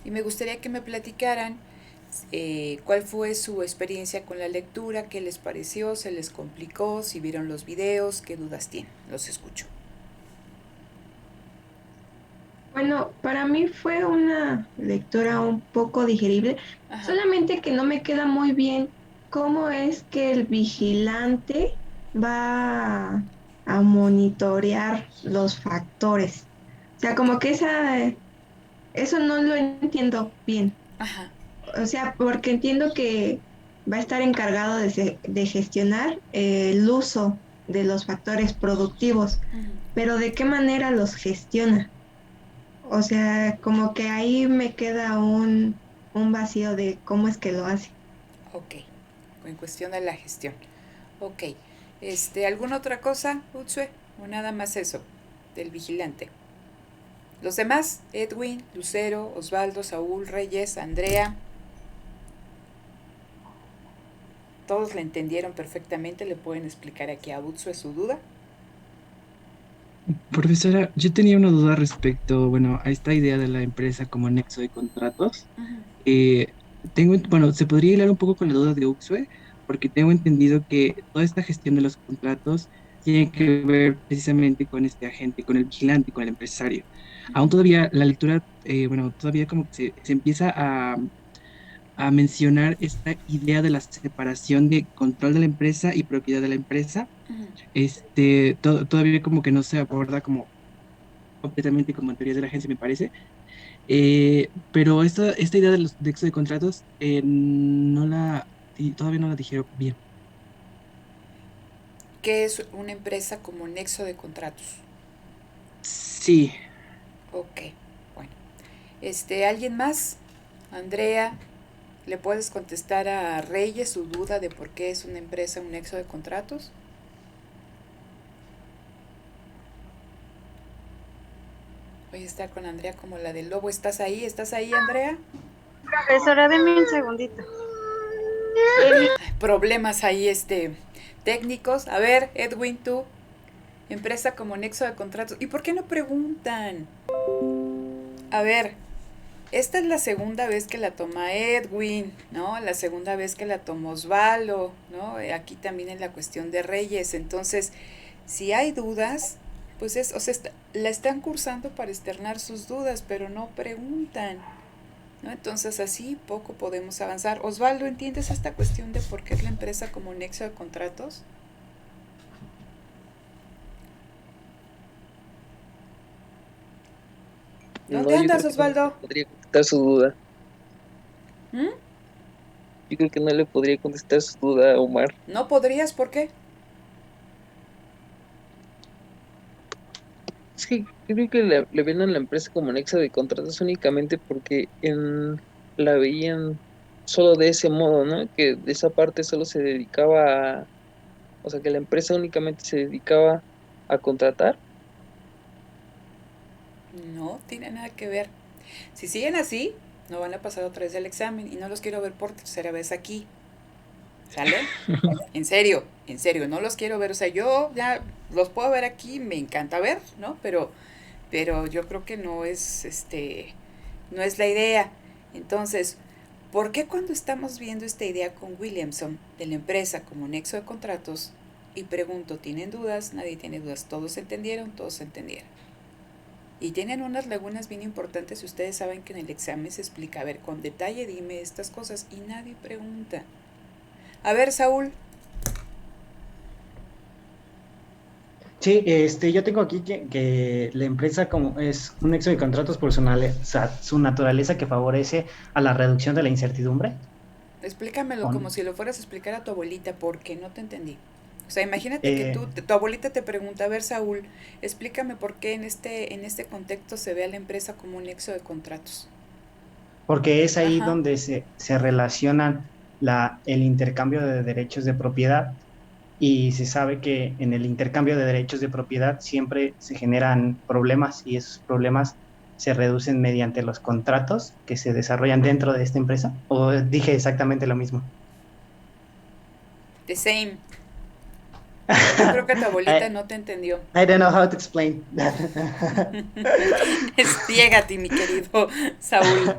y me gustaría que me platicaran cuál fue su experiencia con la lectura, qué les pareció, se les complicó, si vieron los videos, qué dudas tienen. Los escucho. Bueno, para mí fue una lectura un poco digerible, Ajá. solamente que no me queda muy bien cómo es que el vigilante va a monitorear los factores. O sea, Ok. como que eso no lo entiendo bien. Ajá. O sea, porque entiendo que va a estar encargado de gestionar el uso de los factores productivos, Ujú. pero ¿de qué manera los gestiona? O sea, como que ahí me queda un vacío de cómo es que lo hace. Ok. En cuestión de la gestión. Ok. ¿Alguna otra cosa, Utsue? ¿O nada más eso? Del vigilante. Los demás, Edwin, Lucero, Osvaldo, Saúl, Reyes, Andrea, todos le entendieron perfectamente, le pueden explicar aquí a Utsue su duda. Profesora, yo tenía una duda respecto, bueno, a esta idea de la empresa como nexo de contratos. Ujú. Eh, bueno, se podría hilar un poco con la duda de Uxue, porque tengo entendido que toda esta gestión de los contratos tiene que ver precisamente con este agente, con el vigilante, con el empresario. Aún todavía la lectura, bueno, todavía como que se empieza a mencionar esta idea de la separación de control de la empresa y propiedad de la empresa. Ujú. Todavía como que no se aborda como completamente como en teoría de la agencia, me parece. Pero esta idea de los de exo de contratos todavía no la dijeron bien. ¿Qué es una empresa como nexo de contratos? Sí, Ok, bueno. ¿Alguien más? Andrea, ¿le puedes contestar a Reyes su duda de por qué es una empresa un nexo de contratos? Voy a estar con Andrea como la del lobo. ¿Estás ahí? ¿Estás ahí, Andrea? Profesora, deme un segundito. Deme. Problemas ahí, técnicos. A ver, Edwin, tú, empresa como nexo de contratos. ¿Y por qué no preguntan? A ver, esta es la segunda vez que la toma Edwin, ¿no? La segunda vez que la tomó Osvaldo, ¿no? Aquí también en la cuestión de Reyes. Entonces, si hay dudas, pues o sea, la están cursando para externar sus dudas, pero no preguntan, ¿no? Entonces, así poco podemos avanzar. Osvaldo, ¿entiendes esta cuestión de por qué es la empresa como nexo de contratos? ¿Dónde No, yo andas, creo que no le Osvaldo? podría contestar su duda. ¿Mm? Yo creo que no le podría contestar su duda a Omar. ¿No podrías? ¿Por qué? Es que creo que le ven a la empresa como nexo de contratos únicamente porque la veían solo de ese modo, ¿no? Que de esa parte solo se dedicaba o sea, que la empresa únicamente se dedicaba a contratar. No tiene nada que ver. Si siguen así, no van a pasar otra vez el examen y no los quiero ver por tercera vez aquí. ¿Sale? En serio, no los quiero ver. O sea, yo ya los puedo ver aquí, me encanta ver, ¿no? Pero yo creo que no es, no es la idea. Entonces, ¿por qué cuando estamos viendo esta idea con Williamson de la empresa como nexo de contratos y pregunto, ¿tienen dudas? Nadie tiene dudas. ¿Todos entendieron? Todos entendieron. Y tienen unas lagunas bien importantes y ustedes saben que en el examen se explica, a ver, con detalle dime estas cosas y nadie pregunta. A ver, Saúl, Sí, yo tengo aquí que la empresa como es un nexo de contratos por su naturaleza que favorece a la reducción de la incertidumbre. explícamelo ¿O como no? si lo fueras a explicar a tu abuelita porque no te entendí. O sea, imagínate que Eh, tu abuelita te pregunta, a ver, Saúl, explícame por qué en este contexto se ve a la empresa como un nexo de contratos. Porque es ahí Ajá. donde se relacionan el intercambio de derechos de propiedad y se sabe que en el intercambio de derechos de propiedad siempre se generan problemas y esos problemas se reducen mediante los contratos que se desarrollan dentro de esta empresa. ¿O dije exactamente lo mismo? The same. Yo creo que tu abuelita I, no te entendió. I don't know how to explain. Espiégate, mi querido Saúl.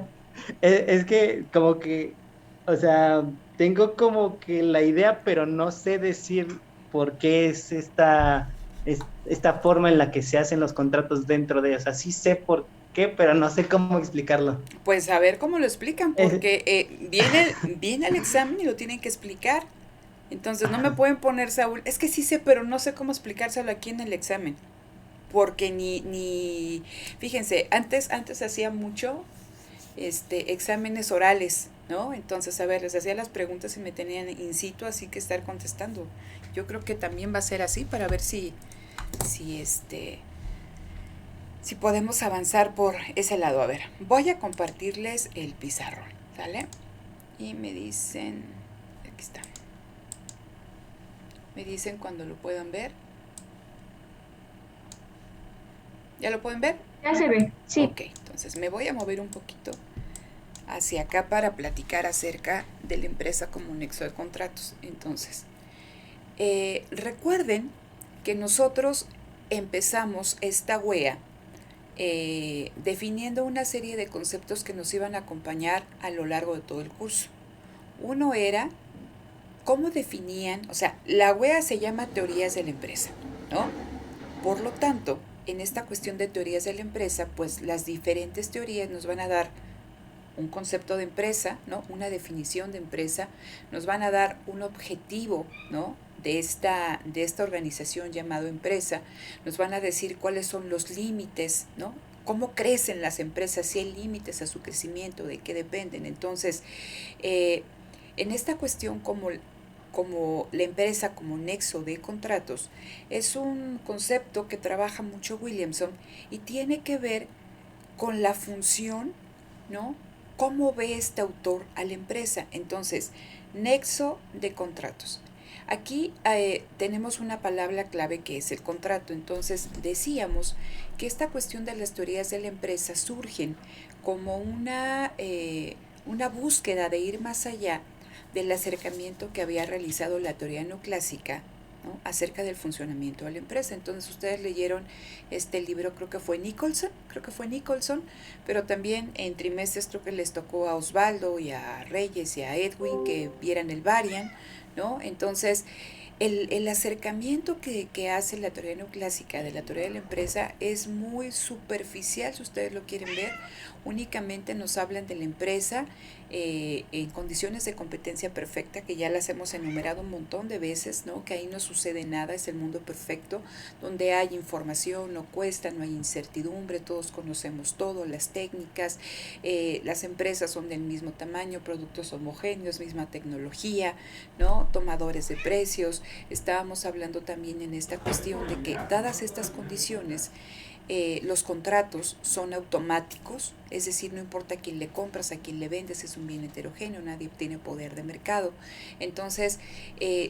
Es que como que, o sea, tengo como que la idea, pero no sé decir por qué esta forma en la que se hacen los contratos dentro de ellos. O sea, sí sé por qué, pero no sé cómo explicarlo. Pues a ver cómo lo explican, Es- porque viene el examen y lo tienen que explicar. Entonces no me ajá. pueden poner, Saúl, es que sí sé, pero no sé cómo explicárselo aquí en el examen. Porque fíjense, antes hacía mucho exámenes orales, ¿no? Entonces, a ver, les hacía las preguntas y me tenían in situ, así que estar contestando. Yo creo que también va a ser así para ver si si podemos avanzar por ese lado. A ver, voy a compartirles el pizarrón, ¿sale? Y me dicen, aquí está, me dicen cuando lo puedan ver. ¿Ya lo pueden ver? Ya se ve, sí. Ok, entonces me voy a mover un poquito hacia acá para platicar acerca de la empresa como nexo de contratos. Entonces, recuerden que nosotros empezamos esta wea definiendo una serie de conceptos que nos iban a acompañar a lo largo de todo el curso. Uno era cómo definían, o sea, la wea se llama teorías de la empresa, ¿no? Por lo tanto, en esta cuestión de teorías de la empresa, pues las diferentes teorías nos van a dar un concepto de empresa, ¿no? Una definición de empresa, nos van a dar un objetivo, ¿no? De esta organización llamado empresa, nos van a decir cuáles son los límites, ¿no? Cómo crecen las empresas, si hay límites a su crecimiento, de qué dependen. Entonces, en esta cuestión como la empresa como nexo de contratos, es un concepto que trabaja mucho Williamson y tiene que ver con la función, ¿no? ¿Cómo ve este autor a la empresa? Entonces, nexo de contratos. Aquí tenemos una palabra clave que es el contrato. Entonces, decíamos que esta cuestión de las teorías de la empresa surgen como una búsqueda de ir más allá del acercamiento que había realizado la teoría neoclásica, ¿no? Acerca del funcionamiento de la empresa. Entonces ustedes leyeron este libro, creo que fue Nicholson, pero también en trimestres creo que les tocó a Osvaldo y a Reyes y a Edwin que vieran el Varian, ¿no? Entonces, el acercamiento que hace la teoría neoclásica de la teoría de la empresa es muy superficial, si ustedes lo quieren ver. Únicamente nos hablan de la empresa en condiciones de competencia perfecta, que ya las hemos enumerado un montón de veces, ¿no? Que ahí no sucede nada, es el mundo perfecto, donde hay información, no cuesta, no hay incertidumbre, todos conocemos todo, las técnicas, las empresas son del mismo tamaño, productos homogéneos, misma tecnología, ¿no? Tomadores de precios. Estábamos hablando también en esta cuestión de que dadas estas condiciones, los contratos son automáticos, es decir, no importa a quién le compras, a quién le vendes, es un bien heterogéneo, nadie tiene poder de mercado. Entonces,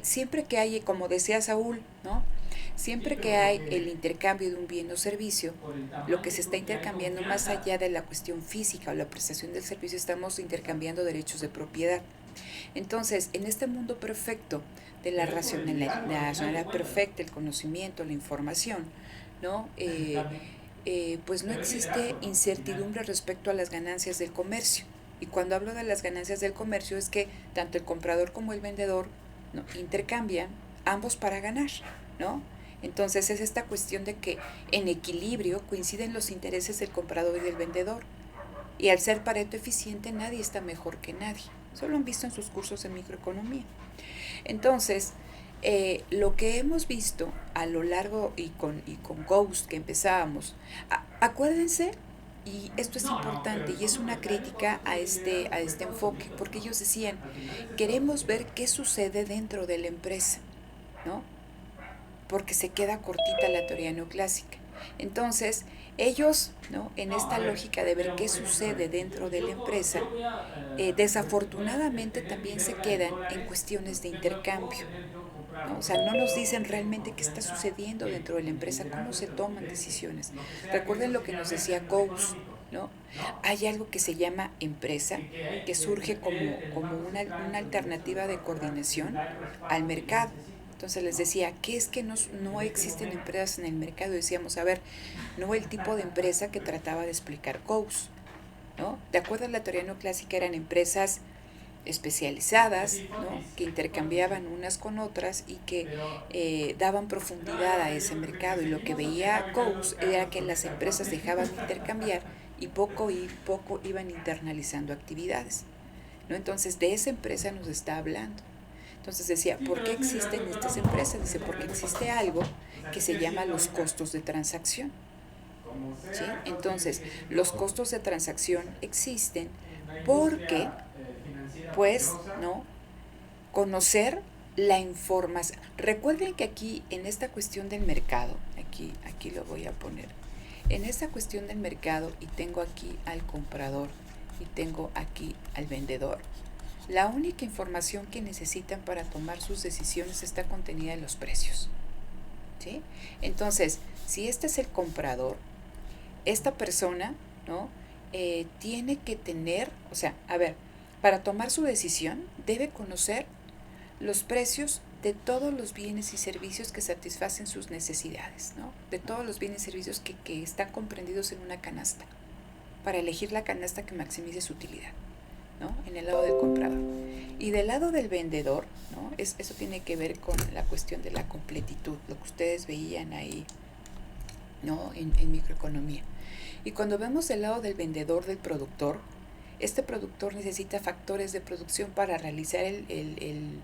siempre que hay, como decía Saúl, ¿no? Siempre que hay el intercambio de un bien o servicio, lo que se está intercambiando más allá de la cuestión física o la prestación del servicio, estamos intercambiando derechos de propiedad. Entonces, en este mundo perfecto de la racionalidad perfecta, el conocimiento, la información, ¿no? Pues no existe incertidumbre respecto a las ganancias del comercio. Y cuando hablo de las ganancias del comercio es que tanto el comprador como el vendedor, ¿no? Intercambian ambos para ganar, ¿no? Entonces es esta cuestión de que en equilibrio coinciden los intereses del comprador y del vendedor. Y al ser Pareto eficiente, nadie está mejor que nadie. Eso lo han visto en sus cursos de microeconomía. Entonces, lo que hemos visto a lo largo y con Ghost que empezábamos, acuérdense, y esto es importante y es una crítica a este enfoque, porque ellos decían, queremos ver qué sucede dentro de la empresa, ¿no? Porque se queda cortita la teoría neoclásica. Entonces, ellos, ¿no? En esta lógica de ver qué sucede dentro de la empresa, desafortunadamente también se quedan en cuestiones de intercambio, ¿no? O sea, no nos dicen realmente qué está sucediendo dentro de la empresa, cómo se toman decisiones. Recuerden lo que nos decía Coase, ¿no? Hay algo que se llama empresa, que surge como una alternativa de coordinación al mercado. Entonces les decía, ¿qué es que no existen empresas en el mercado? Decíamos, a ver, no el tipo de empresa que trataba de explicar Coase. ¿no? De acuerdo a la teoría neoclásica, eran empresas especializadas, ¿no? Que intercambiaban unas con otras y que daban profundidad a ese mercado. Y lo que veía Coase era que las empresas dejaban de intercambiar y poco iban internalizando actividades, ¿no? Entonces, de esa empresa nos está hablando. Entonces decía, ¿por qué existen estas empresas? Dice, porque existe algo que se llama los costos de transacción, ¿sí? Entonces, los costos de transacción existen porque, pues, ¿no? Conocer la información. Recuerden que aquí, en esta cuestión del mercado, aquí lo voy a poner, en esta cuestión del mercado, y tengo aquí al comprador y tengo aquí al vendedor, la única información que necesitan para tomar sus decisiones está contenida en los precios, ¿sí? Entonces, si este es el comprador, esta persona, ¿no? Tiene que tener, o sea, a ver, para tomar su decisión debe conocer los precios de todos los bienes y servicios que satisfacen sus necesidades, ¿no? De todos los bienes y servicios que están comprendidos en una canasta, para elegir la canasta que maximice su utilidad, ¿no? En el lado del comprador. Y del lado del vendedor, ¿no? Eso tiene que ver con la cuestión de la completitud, lo que ustedes veían ahí, ¿no? En microeconomía. Y cuando vemos del lado del vendedor, del productor, este productor necesita factores de producción para realizar el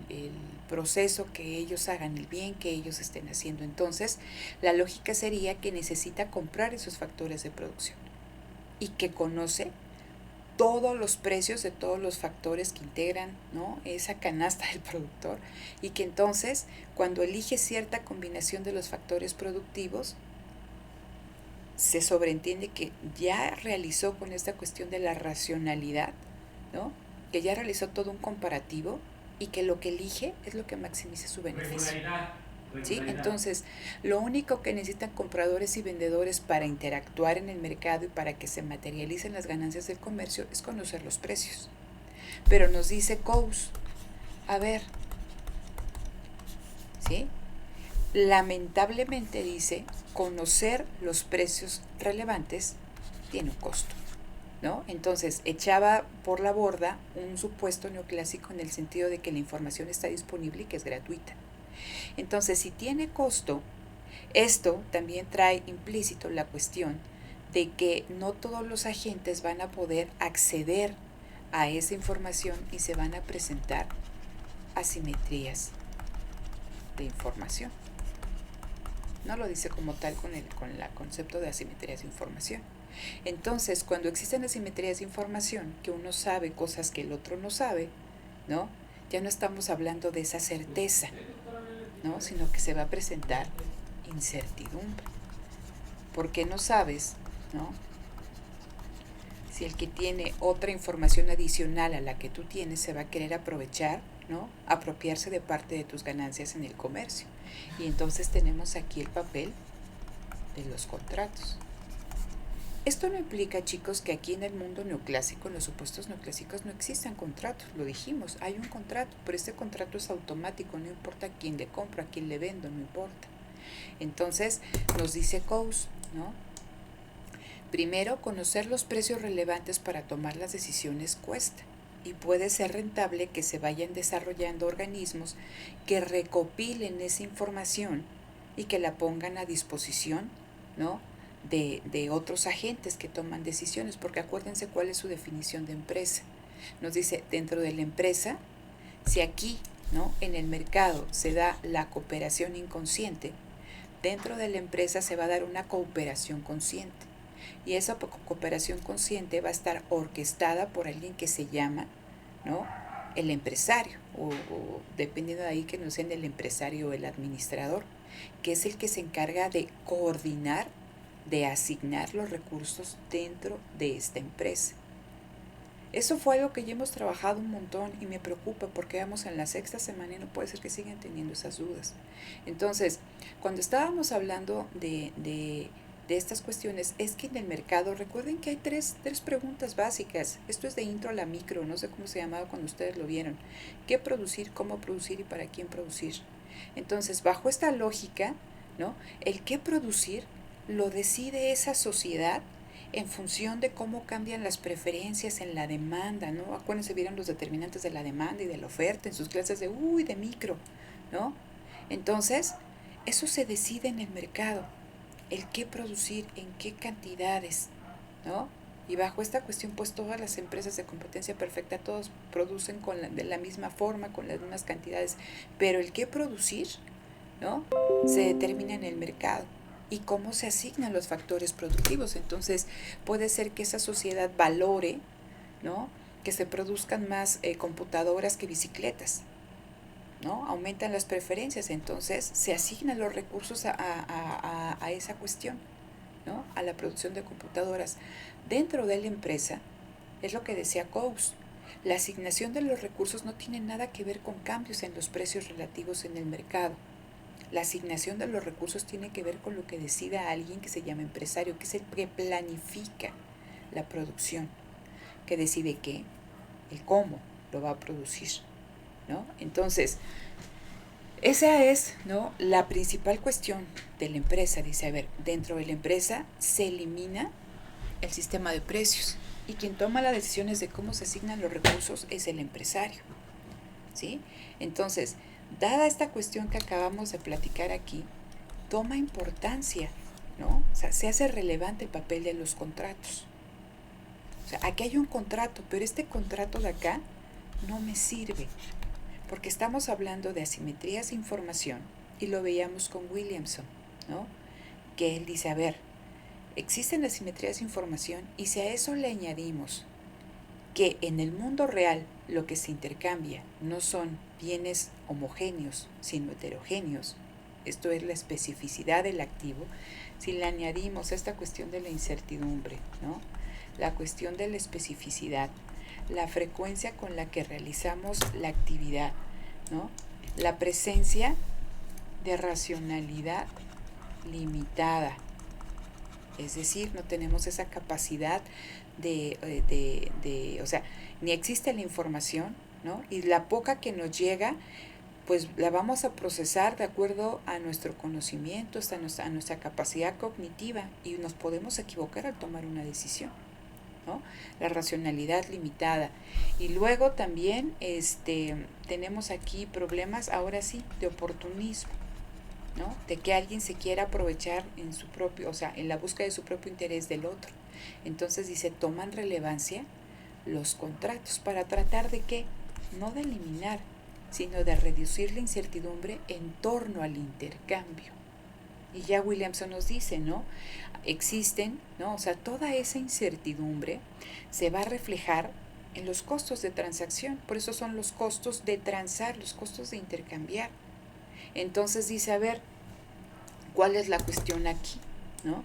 proceso que ellos hagan, el bien que ellos estén haciendo. Entonces, la lógica sería que necesita comprar esos factores de producción y que conoce todos los precios de todos los factores que integran, ¿no? Esa canasta del productor, y que entonces, cuando elige cierta combinación de los factores productivos, se sobreentiende que ya realizó con esta cuestión de la racionalidad, ¿no? Que ya realizó todo un comparativo y que lo que elige es lo que maximice su beneficio, ¿sí? Entonces, lo único que necesitan compradores y vendedores para interactuar en el mercado y para que se materialicen las ganancias del comercio es conocer los precios. Pero nos dice Coase, a ver, ¿sí? Lamentablemente dice, conocer los precios relevantes tiene un costo, ¿no? Entonces echaba por la borda un supuesto neoclásico en el sentido de que la información está disponible y que es gratuita. Entonces, si tiene costo, esto también trae implícito la cuestión de que no todos los agentes van a poder acceder a esa información y se van a presentar asimetrías de información. No lo dice como tal con el concepto de asimetrías de información. Entonces, cuando existen asimetrías de información, que uno sabe cosas que el otro no sabe, ¿no? Ya no estamos hablando de esa certeza, ¿no? Sino que se va a presentar incertidumbre. Porque no sabes, ¿no? Si el que tiene otra información adicional a la que tú tienes se va a querer aprovechar, ¿no? Apropiarse de parte de tus ganancias en el comercio. Y entonces tenemos aquí el papel de los contratos. Esto no implica, chicos, que aquí en el mundo neoclásico, en los supuestos neoclásicos, no existan contratos. Lo dijimos, hay un contrato, pero este contrato es automático, no importa a quién le compro, a quién le vendo, no importa. Entonces, nos dice Coase, ¿no? Primero, conocer los precios relevantes para tomar las decisiones cuesta. Y puede ser rentable que se vayan desarrollando organismos que recopilen esa información y que la pongan a disposición, ¿no? de otros agentes que toman decisiones, porque acuérdense cuál es su definición de empresa. Nos dice, dentro de la empresa, si aquí, ¿no? En el mercado se da la cooperación inconsciente, dentro de la empresa se va a dar una cooperación consciente. Y esa cooperación consciente va a estar orquestada por alguien que se llama, ¿no? El empresario, o dependiendo de ahí que no sea el empresario o el administrador, que es el que se encarga de coordinar, de asignar los recursos dentro de esta empresa. Eso fue algo que ya hemos trabajado un montón y me preocupa porque vamos en la 6ª semana y no puede ser que sigan teniendo esas dudas. Entonces, cuando estábamos hablando de estas cuestiones, es que en el mercado, recuerden que hay tres preguntas básicas. Esto es de intro a la micro, no sé cómo se llamaba cuando ustedes lo vieron. ¿Qué producir, cómo producir y para quién producir? Entonces, bajo esta lógica, ¿no? El qué producir lo decide esa sociedad en función de cómo cambian las preferencias en la demanda, ¿no? Acuérdense, vieron los determinantes de la demanda y de la oferta en sus clases de micro, ¿no? Entonces, eso se decide en el mercado, el qué producir, en qué cantidades, ¿no? Y bajo esta cuestión, pues todas las empresas de competencia perfecta, todos producen de la misma forma, con las mismas cantidades, pero el qué producir, ¿no? Se determina en el mercado y cómo se asignan los factores productivos. Entonces, puede ser que esa sociedad valore, ¿no? Que se produzcan más computadoras que bicicletas, ¿no? Aumentan las preferencias, entonces se asignan los recursos a esa cuestión, ¿no? A la producción de computadoras. Dentro de la empresa, es lo que decía Coase, la asignación de los recursos no tiene nada que ver con cambios en los precios relativos en el mercado. La asignación de los recursos tiene que ver con lo que decida alguien que se llama empresario, que es el que planifica la producción, que decide qué, el cómo lo va a producir, ¿no? Entonces, esa es, ¿no?, la principal cuestión de la empresa. Dice, a ver, dentro de la empresa se elimina el sistema de precios y quien toma las decisiones de cómo se asignan los recursos es el empresario, ¿sí? Entonces, dada esta cuestión que acabamos de platicar aquí, toma importancia, ¿no? O sea, se hace relevante el papel de los contratos. O sea, aquí hay un contrato, pero este contrato de acá no me sirve, porque estamos hablando de asimetrías de información y lo veíamos con Williamson, ¿no? Que él dice, a ver, existen asimetrías de información y si a eso le añadimos que en el mundo real lo que se intercambia no son bienes homogéneos, sino heterogéneos, esto es la especificidad del activo, si le añadimos esta cuestión de la incertidumbre, ¿no? La cuestión de la especificidad, la frecuencia con la que realizamos la actividad, ¿no? La presencia de racionalidad limitada, es decir, no tenemos esa capacidad o sea, ni existe la información, ¿no? Y la poca que nos llega, pues la vamos a procesar de acuerdo a nuestro conocimiento, a nuestra capacidad cognitiva, y nos podemos equivocar al tomar una decisión, ¿no? La racionalidad limitada. Y luego también tenemos aquí problemas, ahora sí, de oportunismo, ¿no? De que alguien se quiera aprovechar en su propio, o sea, en la búsqueda de su propio interés del otro. Entonces dice, toman relevancia los contratos para tratar de qué, no de eliminar, sino de reducir la incertidumbre en torno al intercambio. Y ya Williamson nos dice, ¿no? Existen, ¿no? O sea, toda esa incertidumbre se va a reflejar en los costos de transacción. Por eso son los costos de transar, los costos de intercambiar. Entonces dice, a ver, ¿cuál es la cuestión aquí? ¿No?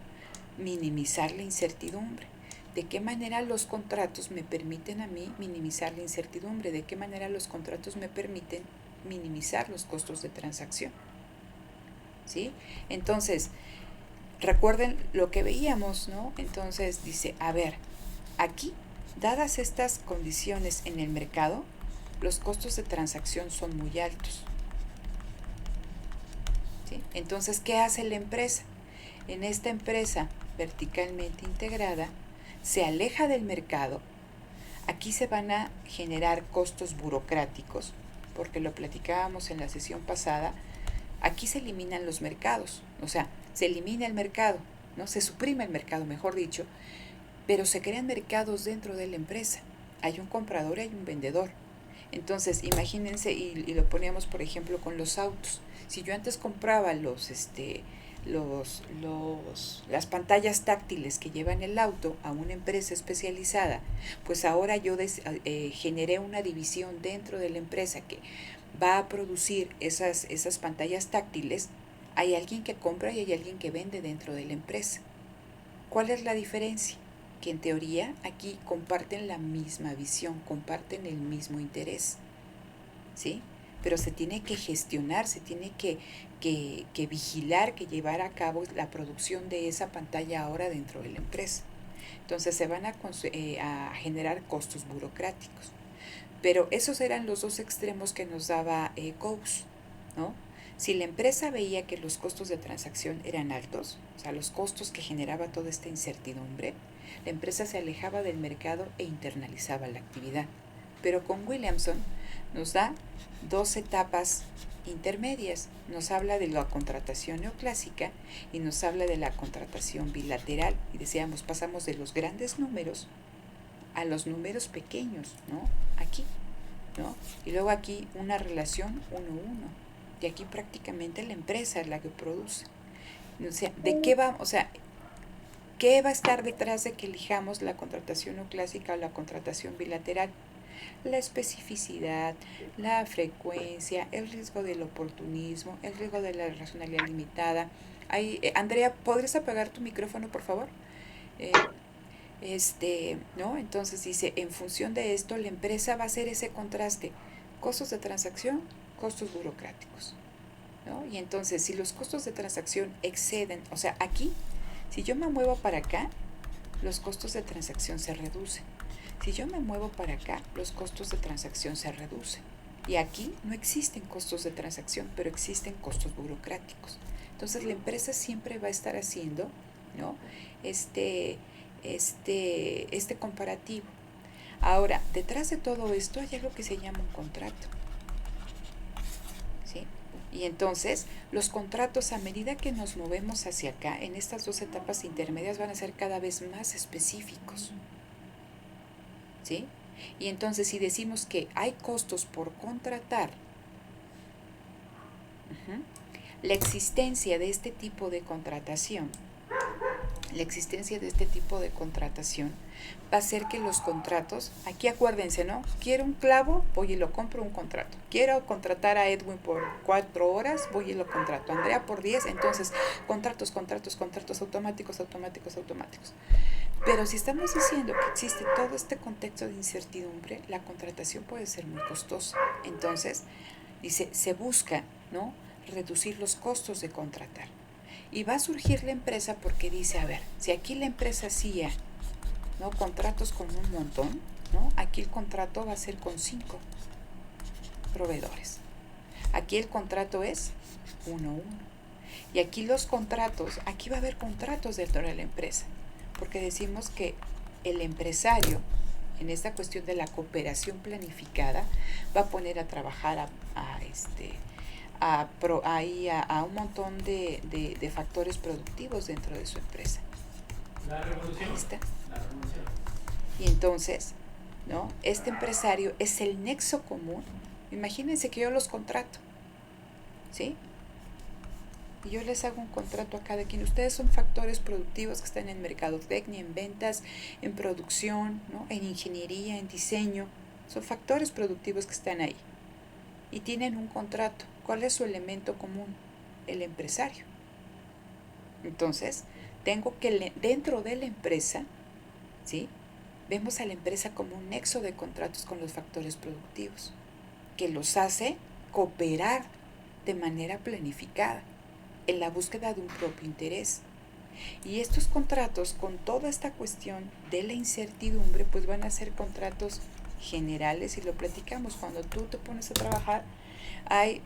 Minimizar la incertidumbre. ¿De qué manera los contratos me permiten a mí minimizar la incertidumbre? ¿De qué manera los contratos me permiten minimizar los costos de transacción? ¿Sí? Entonces, recuerden lo que veíamos, ¿no? Entonces dice, a ver, aquí, dadas estas condiciones en el mercado, los costos de transacción son muy altos. ¿Sí? Entonces, ¿qué hace la empresa? En esta empresa verticalmente integrada, se aleja del mercado. Aquí se van a generar costos burocráticos, porque lo platicábamos en la sesión pasada. Aquí se eliminan los mercados, o sea, se elimina el mercado, ¿no? Se suprime el mercado, mejor dicho, pero se crean mercados dentro de la empresa. Hay un comprador y hay un vendedor. Entonces, imagínense, y lo poníamos, por ejemplo, con los autos. Si yo antes compraba las pantallas táctiles que llevan el auto a una empresa especializada, pues ahora yo generé una división dentro de la empresa que va a producir esas pantallas táctiles. Hay alguien que compra y hay alguien que vende dentro de la empresa. ¿Cuál es la diferencia? Que en teoría aquí comparten la misma visión, comparten el mismo interés, ¿sí? Pero se tiene que gestionar, se tiene que vigilar, que llevar a cabo la producción de esa pantalla ahora dentro de la empresa. Entonces se van a generar costos burocráticos. Pero esos eran los dos extremos que nos daba Coase, ¿no? Si la empresa veía que los costos de transacción eran altos, o sea, los costos que generaba toda esta incertidumbre, La empresa se alejaba del mercado e internalizaba la actividad. Pero con Williamson nos da dos etapas intermedias. Nos habla de la contratación neoclásica y nos habla de la contratación bilateral. Y decíamos, pasamos de los grandes números a los números pequeños, ¿no? Aquí, ¿no? Y luego aquí una relación 1-1. Y aquí prácticamente la empresa es la que produce. O sea, ¿de qué va? O sea, ¿qué va a estar detrás de que elijamos la contratación neoclásica o la contratación bilateral? La especificidad, la frecuencia, el riesgo del oportunismo, el riesgo de la racionalidad limitada. Andrea, ¿podrías apagar tu micrófono, por favor? ¿No? Entonces dice, en función de esto, la empresa va a hacer ese contraste, costos de transacción, costos burocráticos, ¿no? Y entonces, si los costos de transacción exceden, o sea, aquí, si yo me muevo para acá, los costos de transacción se reducen. Si yo me muevo para acá, los costos de transacción se reducen. Y aquí no existen costos de transacción, pero existen costos burocráticos. Entonces, la empresa siempre va a estar haciendo, ¿no? este comparativo. Ahora, detrás de todo esto hay algo que se llama un contrato, ¿sí? Y entonces, los contratos, a medida que nos movemos hacia acá, en estas dos etapas intermedias, van a ser cada vez más específicos, ¿sí? Y entonces, si decimos que hay costos por contratar, la existencia de este tipo de contratación va a hacer que los contratos, aquí acuérdense, ¿no? Quiero un clavo, voy y lo compro, un contrato. Quiero contratar a Edwin por 4 horas, voy y lo contrato. Andrea por 10, entonces contratos automáticos. Pero si estamos diciendo que existe todo este contexto de incertidumbre, la contratación puede ser muy costosa. Entonces, dice, se busca, ¿no?, reducir los costos de contratar. Y va a surgir la empresa porque dice, a ver, si aquí la empresa hacía, ¿no?, contratos con un montón, ¿no?, aquí el contrato va a ser con 5 proveedores. Aquí el contrato es 1-1. Y aquí los contratos, aquí va a haber contratos dentro de la empresa, porque decimos que el empresario, en esta cuestión de la cooperación planificada, va a poner a trabajar a un montón de factores productivos dentro de su empresa. Ahí está. Y entonces, ¿no?, este empresario es el nexo común. Imagínense que yo los contrato, ¿sí? Y yo les hago un contrato a cada quien. Ustedes son factores productivos que están en mercadotecnia, en ventas, en producción, ¿no?, en ingeniería, en diseño. Son factores productivos que están ahí. Y tienen un contrato. ¿Cuál es su elemento común? El empresario. Entonces, tengo que, dentro de la empresa, ¿sí?, vemos a la empresa como un nexo de contratos con los factores productivos, que los hace cooperar de manera planificada, en la búsqueda de un propio interés. Y estos contratos, con toda esta cuestión de la incertidumbre, pues van a ser contratos generales, y lo platicamos, cuando tú te pones a trabajar,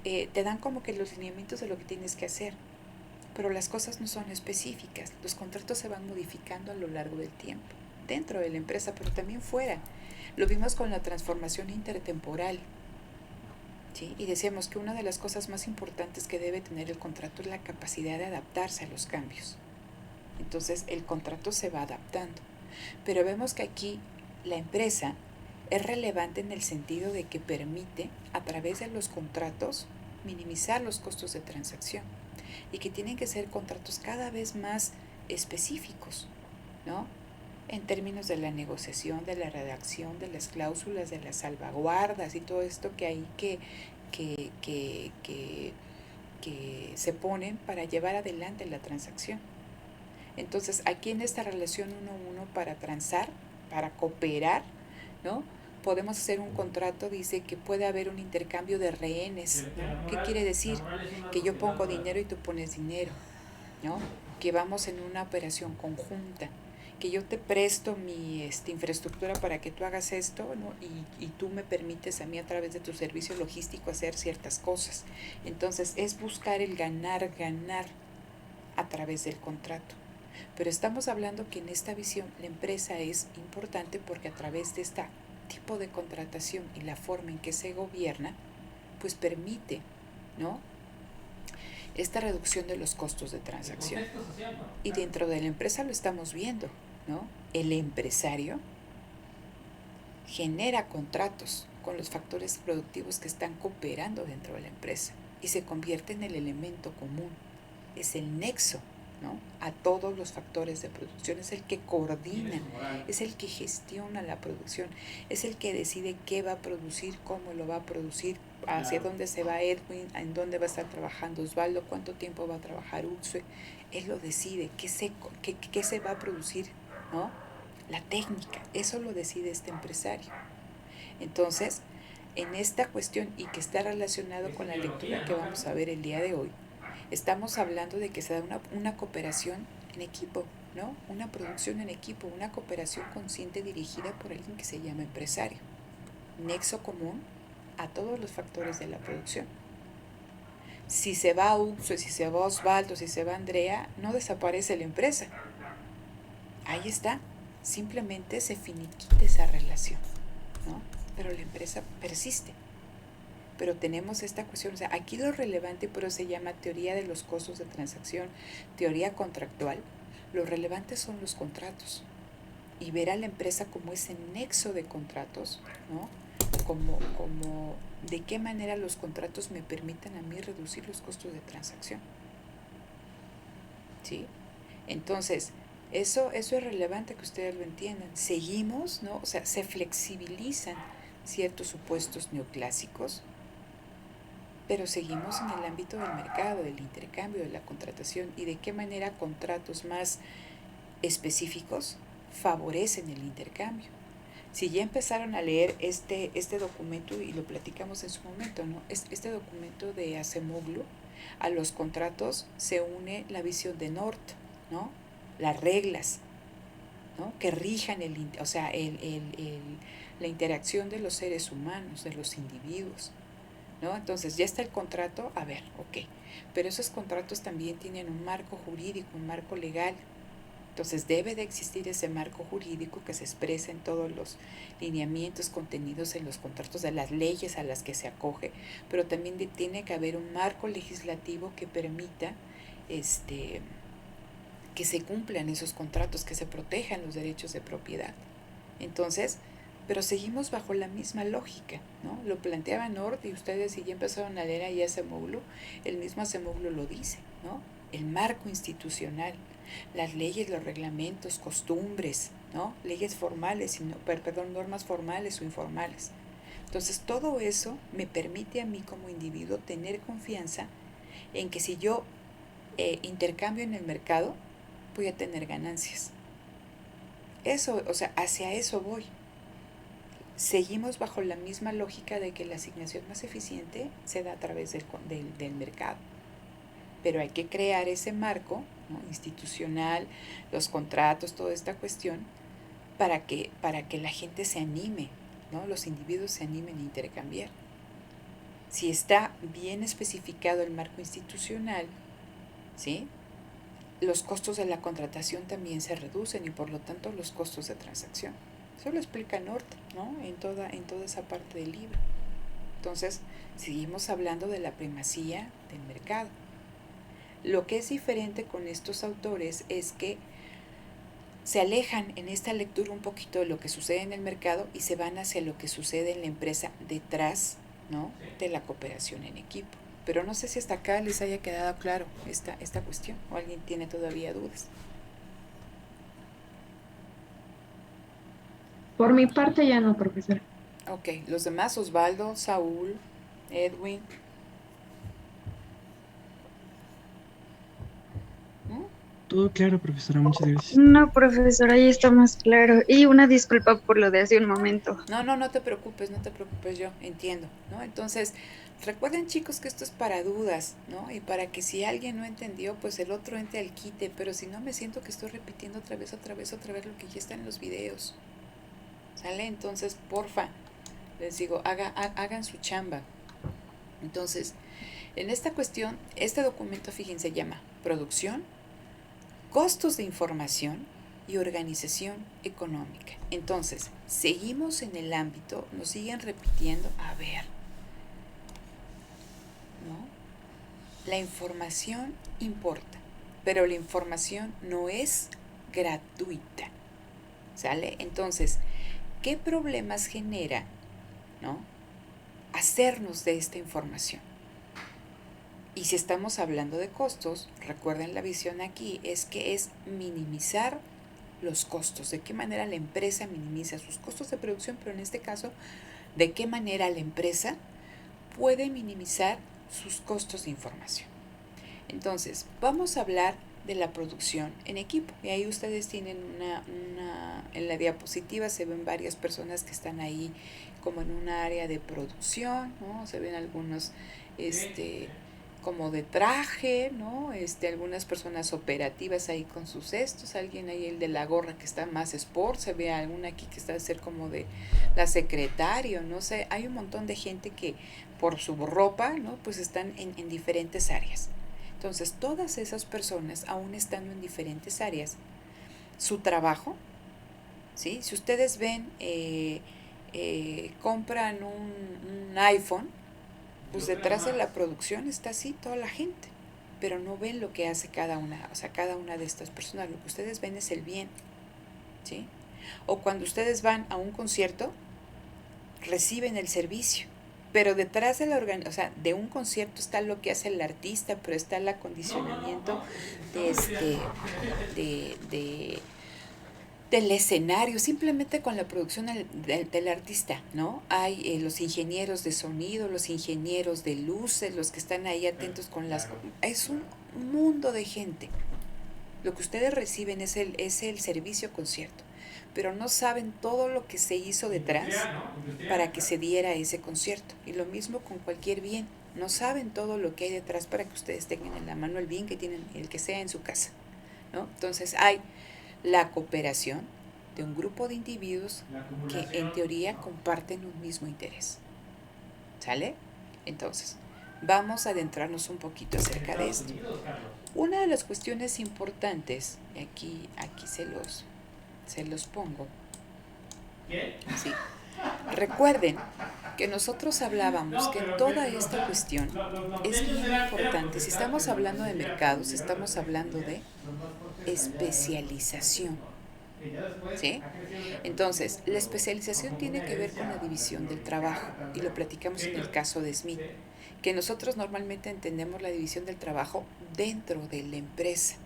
te dan como que los lineamientos de lo que tienes que hacer, pero las cosas no son específicas. Los contratos se van modificando a lo largo del tiempo, dentro de la empresa, pero también fuera. Lo vimos con la transformación intertemporal, ¿sí? Y decíamos que una de las cosas más importantes que debe tener el contrato es la capacidad de adaptarse a los cambios. Entonces el contrato se va adaptando, pero vemos que aquí la empresa es relevante en el sentido de que permite, a través de los contratos, minimizar los costos de transacción, y que tienen que ser contratos cada vez más específicos, ¿no?, en términos de la negociación, de la redacción, de las cláusulas, de las salvaguardas y todo esto que hay que se ponen para llevar adelante la transacción. Entonces, aquí en esta relación 1-1, para transar, para cooperar, ¿no?, podemos hacer un contrato. Dice que puede haber un intercambio de rehenes, ¿no? ¿Qué quiere decir? Que yo pongo dinero y tú pones dinero, ¿no?, que vamos en una operación conjunta, que yo te presto mi infraestructura para que tú hagas esto, ¿no?, y tú me permites a mí, a través de tu servicio logístico, hacer ciertas cosas. Entonces, es buscar el ganar a través del contrato. Pero estamos hablando que en esta visión la empresa es importante porque a través de este tipo de contratación y la forma en que se gobierna, pues permite, ¿no?, esta reducción de los costos de transacción. Y dentro de la empresa lo estamos viendo, ¿no? El empresario genera contratos con los factores productivos que están cooperando dentro de la empresa y se convierte en el elemento común. Es el nexo, ¿no?, a todos los factores de producción, es el que coordina, es el que gestiona la producción, es el que decide qué va a producir, cómo lo va a producir, hacia dónde se va Edwin, en dónde va a estar trabajando Osvaldo, cuánto tiempo va a trabajar Uxue. Él lo decide, qué se va a producir, ¿no? La técnica, eso lo decide este empresario. Entonces, en esta cuestión, y que está relacionado con la lectura que vamos a ver el día de hoy, estamos hablando de que se da una cooperación en equipo, ¿no? Una producción en equipo, una cooperación consciente dirigida por alguien que se llama empresario. Nexo común a todos los factores de la producción. Si se va Uxue, si se va Osvaldo, si se va Andrea, no desaparece la empresa. Ahí está. Simplemente se finiquita esa relación, ¿no? Pero la empresa persiste. Pero tenemos esta cuestión, o sea, aquí lo relevante, pero se llama teoría de los costos de transacción, teoría contractual. Lo relevante son los contratos y ver a la empresa como ese nexo de contratos, ¿no? Como de qué manera los contratos me permitan a mí reducir los costos de transacción, ¿sí? Entonces, eso es relevante que ustedes lo entiendan. Seguimos, ¿no? O sea, se flexibilizan ciertos supuestos neoclásicos, pero seguimos en el ámbito del mercado, del intercambio, de la contratación, y de qué manera contratos más específicos favorecen el intercambio. Si ya empezaron a leer este documento, y lo platicamos en su momento, ¿no? Este documento de Acemoglu, a los contratos se une la visión de North, ¿no? Las reglas, ¿no?, que rijan la interacción de los seres humanos, de los individuos, ¿no? Entonces ya está el contrato, a ver, ok, pero esos contratos también tienen un marco jurídico, un marco legal. Entonces debe de existir ese marco jurídico que se expresa en todos los lineamientos contenidos en los contratos, de las leyes a las que se acoge, pero también tiene que haber un marco legislativo que permita que se cumplan esos contratos, que se protejan los derechos de propiedad. Entonces, pero seguimos bajo la misma lógica, ¿no? Lo planteaba Nord, y ustedes, si ya empezaron a leer ahí Acemoglu, el mismo Acemoglu lo dice, ¿no? El marco institucional, las leyes, los reglamentos, costumbres, ¿no? Leyes formales, normas formales o informales. Entonces, todo eso me permite a mí como individuo tener confianza en que si yo intercambio en el mercado, voy a tener ganancias. Eso, o sea, hacia eso voy. Seguimos bajo la misma lógica de que la asignación más eficiente se da a través del mercado. Pero hay que crear ese marco, ¿no?, institucional, los contratos, toda esta cuestión, para que la gente se anime, ¿no?, los individuos se animen a intercambiar. Si está bien especificado el marco institucional, ¿sí?, los costos de la contratación también se reducen, y por lo tanto los costos de transacción. Eso lo explica North, ¿no?, en toda esa parte del libro. Entonces, seguimos hablando de la primacía del mercado. Lo que es diferente con estos autores es que se alejan en esta lectura un poquito de lo que sucede en el mercado y se van hacia lo que sucede en la empresa detrás, ¿no?, de la cooperación en equipo. Pero no sé si hasta acá les haya quedado claro esta cuestión, o alguien tiene todavía dudas. Por mi parte ya no, profesora. Ok, los demás, Osvaldo, Saúl, Edwin. Todo claro, profesora, muchas gracias. No, profesora, ahí está más claro. Y una disculpa por lo de hace un momento. No te preocupes, yo entiendo, ¿no? Entonces, recuerden, chicos, que esto es para dudas, ¿no? Y para que si alguien no entendió, pues el otro entre al quite, pero si no, me siento que estoy repitiendo otra vez lo que ya está en los videos, ¿sale? Entonces, porfa, les digo, hagan su chamba. Entonces, en esta cuestión, este documento, fíjense, se llama Producción, costos de información y organización económica. Entonces, seguimos en el ámbito, nos siguen repitiendo, a ver, ¿no? La información importa, pero la información no es gratuita, ¿sale? Entonces, ¿qué problemas genera, ¿no?, hacernos de esta información? Y si estamos hablando de costos, recuerden la visión aquí, es que es minimizar los costos. ¿De qué manera la empresa minimiza sus costos de producción? Pero en este caso, ¿de qué manera la empresa puede minimizar sus costos de información? Entonces, vamos a hablar de la producción en equipo. Y ahí ustedes tienen en la diapositiva se ven varias personas que están ahí como en una área de producción, ¿no? Se ven algunos, como de traje, ¿no? Algunas personas operativas ahí con sus cestos, alguien ahí el de la gorra que está más sport, se ve alguna aquí que está a ser como de la secretaria, no sé, hay un montón de gente que por su ropa, ¿no?, pues están en diferentes áreas. Entonces, todas esas personas, aún estando en diferentes áreas, su trabajo, ¿sí? Si ustedes ven, compran un iPhone, pues detrás de la producción está así toda la gente, pero no ven lo que hace cada una, o sea, cada una de estas personas. Lo que ustedes ven es el bien, ¿sí? O cuando ustedes van a un concierto, reciben el servicio, pero detrás de de un concierto está lo que hace el artista, pero está el acondicionamiento del escenario, simplemente con la producción del artista, ¿no? Hay los ingenieros de sonido, los ingenieros de luces, los que están ahí atentos con las... Es un mundo de gente. Lo que ustedes reciben es el servicio concierto, pero no saben todo lo que se hizo detrás para que se diera ese concierto. Y lo mismo con cualquier bien. No saben todo lo que hay detrás para que ustedes tengan en la mano el bien que tienen, el que sea en su casa, ¿no? Entonces hay la cooperación de un grupo de individuos que en teoría comparten un mismo interés. ¿Sale? Entonces, vamos a adentrarnos un poquito acerca de esto. Una de las cuestiones importantes, aquí se los pongo. Sí. Recuerden que nosotros hablábamos que toda esta cuestión es bien importante. Si estamos hablando de mercados, estamos hablando de especialización, ¿sí? Entonces, la especialización tiene que ver con la división del trabajo, y lo platicamos en el caso de Smith, que nosotros normalmente entendemos la división del trabajo dentro de la empresa.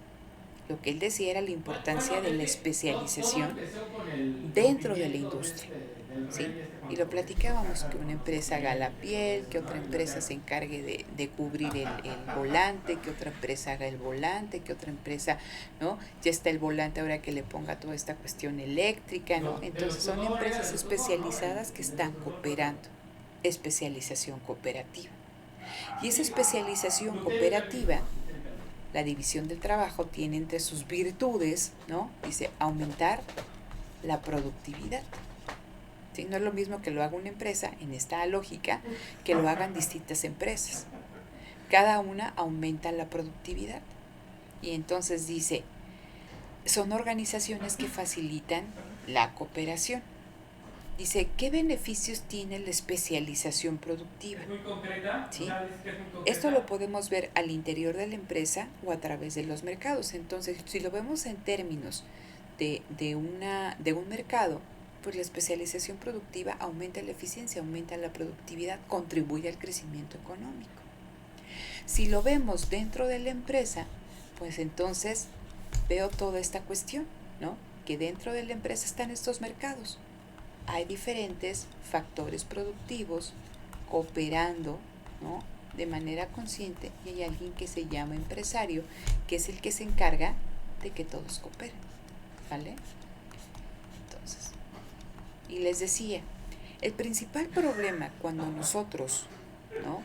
Lo que él decía era la importancia de la especialización dentro de la industria, ¿sí? Y lo platicábamos, que una empresa haga la piel, que otra empresa se encargue de cubrir el volante, que otra empresa haga el volante, que otra empresa, ¿no? Ya está el volante, ahora que le ponga toda esta cuestión eléctrica, ¿no? Entonces son empresas especializadas que están cooperando, especialización cooperativa. Y esa especialización cooperativa, la división del trabajo, tiene entre sus virtudes, ¿no? Dice, aumentar la productividad. ¿Sí? No es lo mismo que lo haga una empresa, en esta lógica, que lo hagan distintas empresas. Cada una aumenta la productividad. Y entonces dice, son organizaciones que facilitan la cooperación. Dice, ¿qué beneficios tiene la especialización productiva? ¿Sí? Esto lo podemos ver al interior de la empresa o a través de los mercados. Entonces, si lo vemos en términos de un mercado, pues la especialización productiva aumenta la eficiencia, aumenta la productividad, contribuye al crecimiento económico. Si lo vemos dentro de la empresa, pues entonces veo toda esta cuestión, ¿no? Que dentro de la empresa están estos mercados. Hay diferentes factores productivos cooperando, ¿no?, de manera consciente, y hay alguien que se llama empresario, que es el que se encarga de que todos cooperen, ¿vale? Entonces, y les decía, el principal problema cuando nosotros, ¿no?,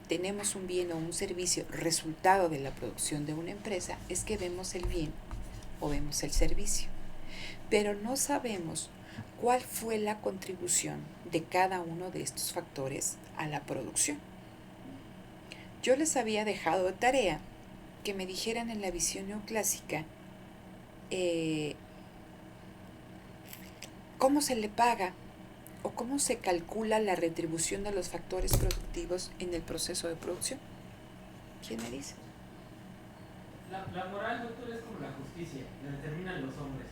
tenemos un bien o un servicio resultado de la producción de una empresa, es que vemos el bien o vemos el servicio, pero no sabemos cuál fue la contribución de cada uno de estos factores a la producción. Yo les había dejado de tarea que me dijeran en la visión neoclásica cómo se le paga o cómo se calcula la retribución de los factores productivos en el proceso de producción. ¿Quién me dice? La moral, doctor, es como la justicia, la determinan los hombres.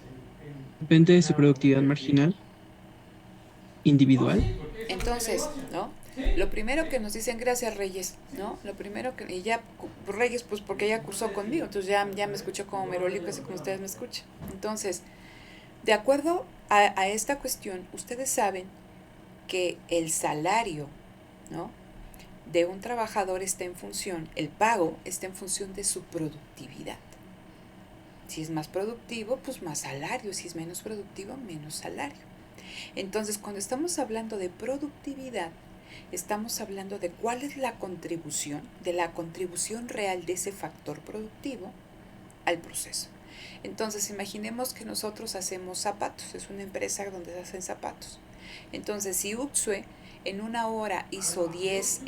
Depende de su productividad marginal, individual. Entonces, ¿no? Lo primero que nos dicen, gracias Reyes, ¿no? Lo primero que, y ya Reyes, pues porque ella cursó conmigo, entonces ya me escuchó como merólico, así como ustedes me escuchan. Entonces, de acuerdo a esta cuestión, ustedes saben que el salario, ¿no?, de un trabajador está en función, el pago está en función de su productividad. Si es más productivo, pues más salario, si es menos productivo, menos salario. Entonces, cuando estamos hablando de productividad, estamos hablando de cuál es la contribución, de la contribución real de ese factor productivo al proceso. Entonces, imaginemos que nosotros hacemos zapatos, es una empresa donde se hacen zapatos. Entonces, si Uxue en una hora hizo 10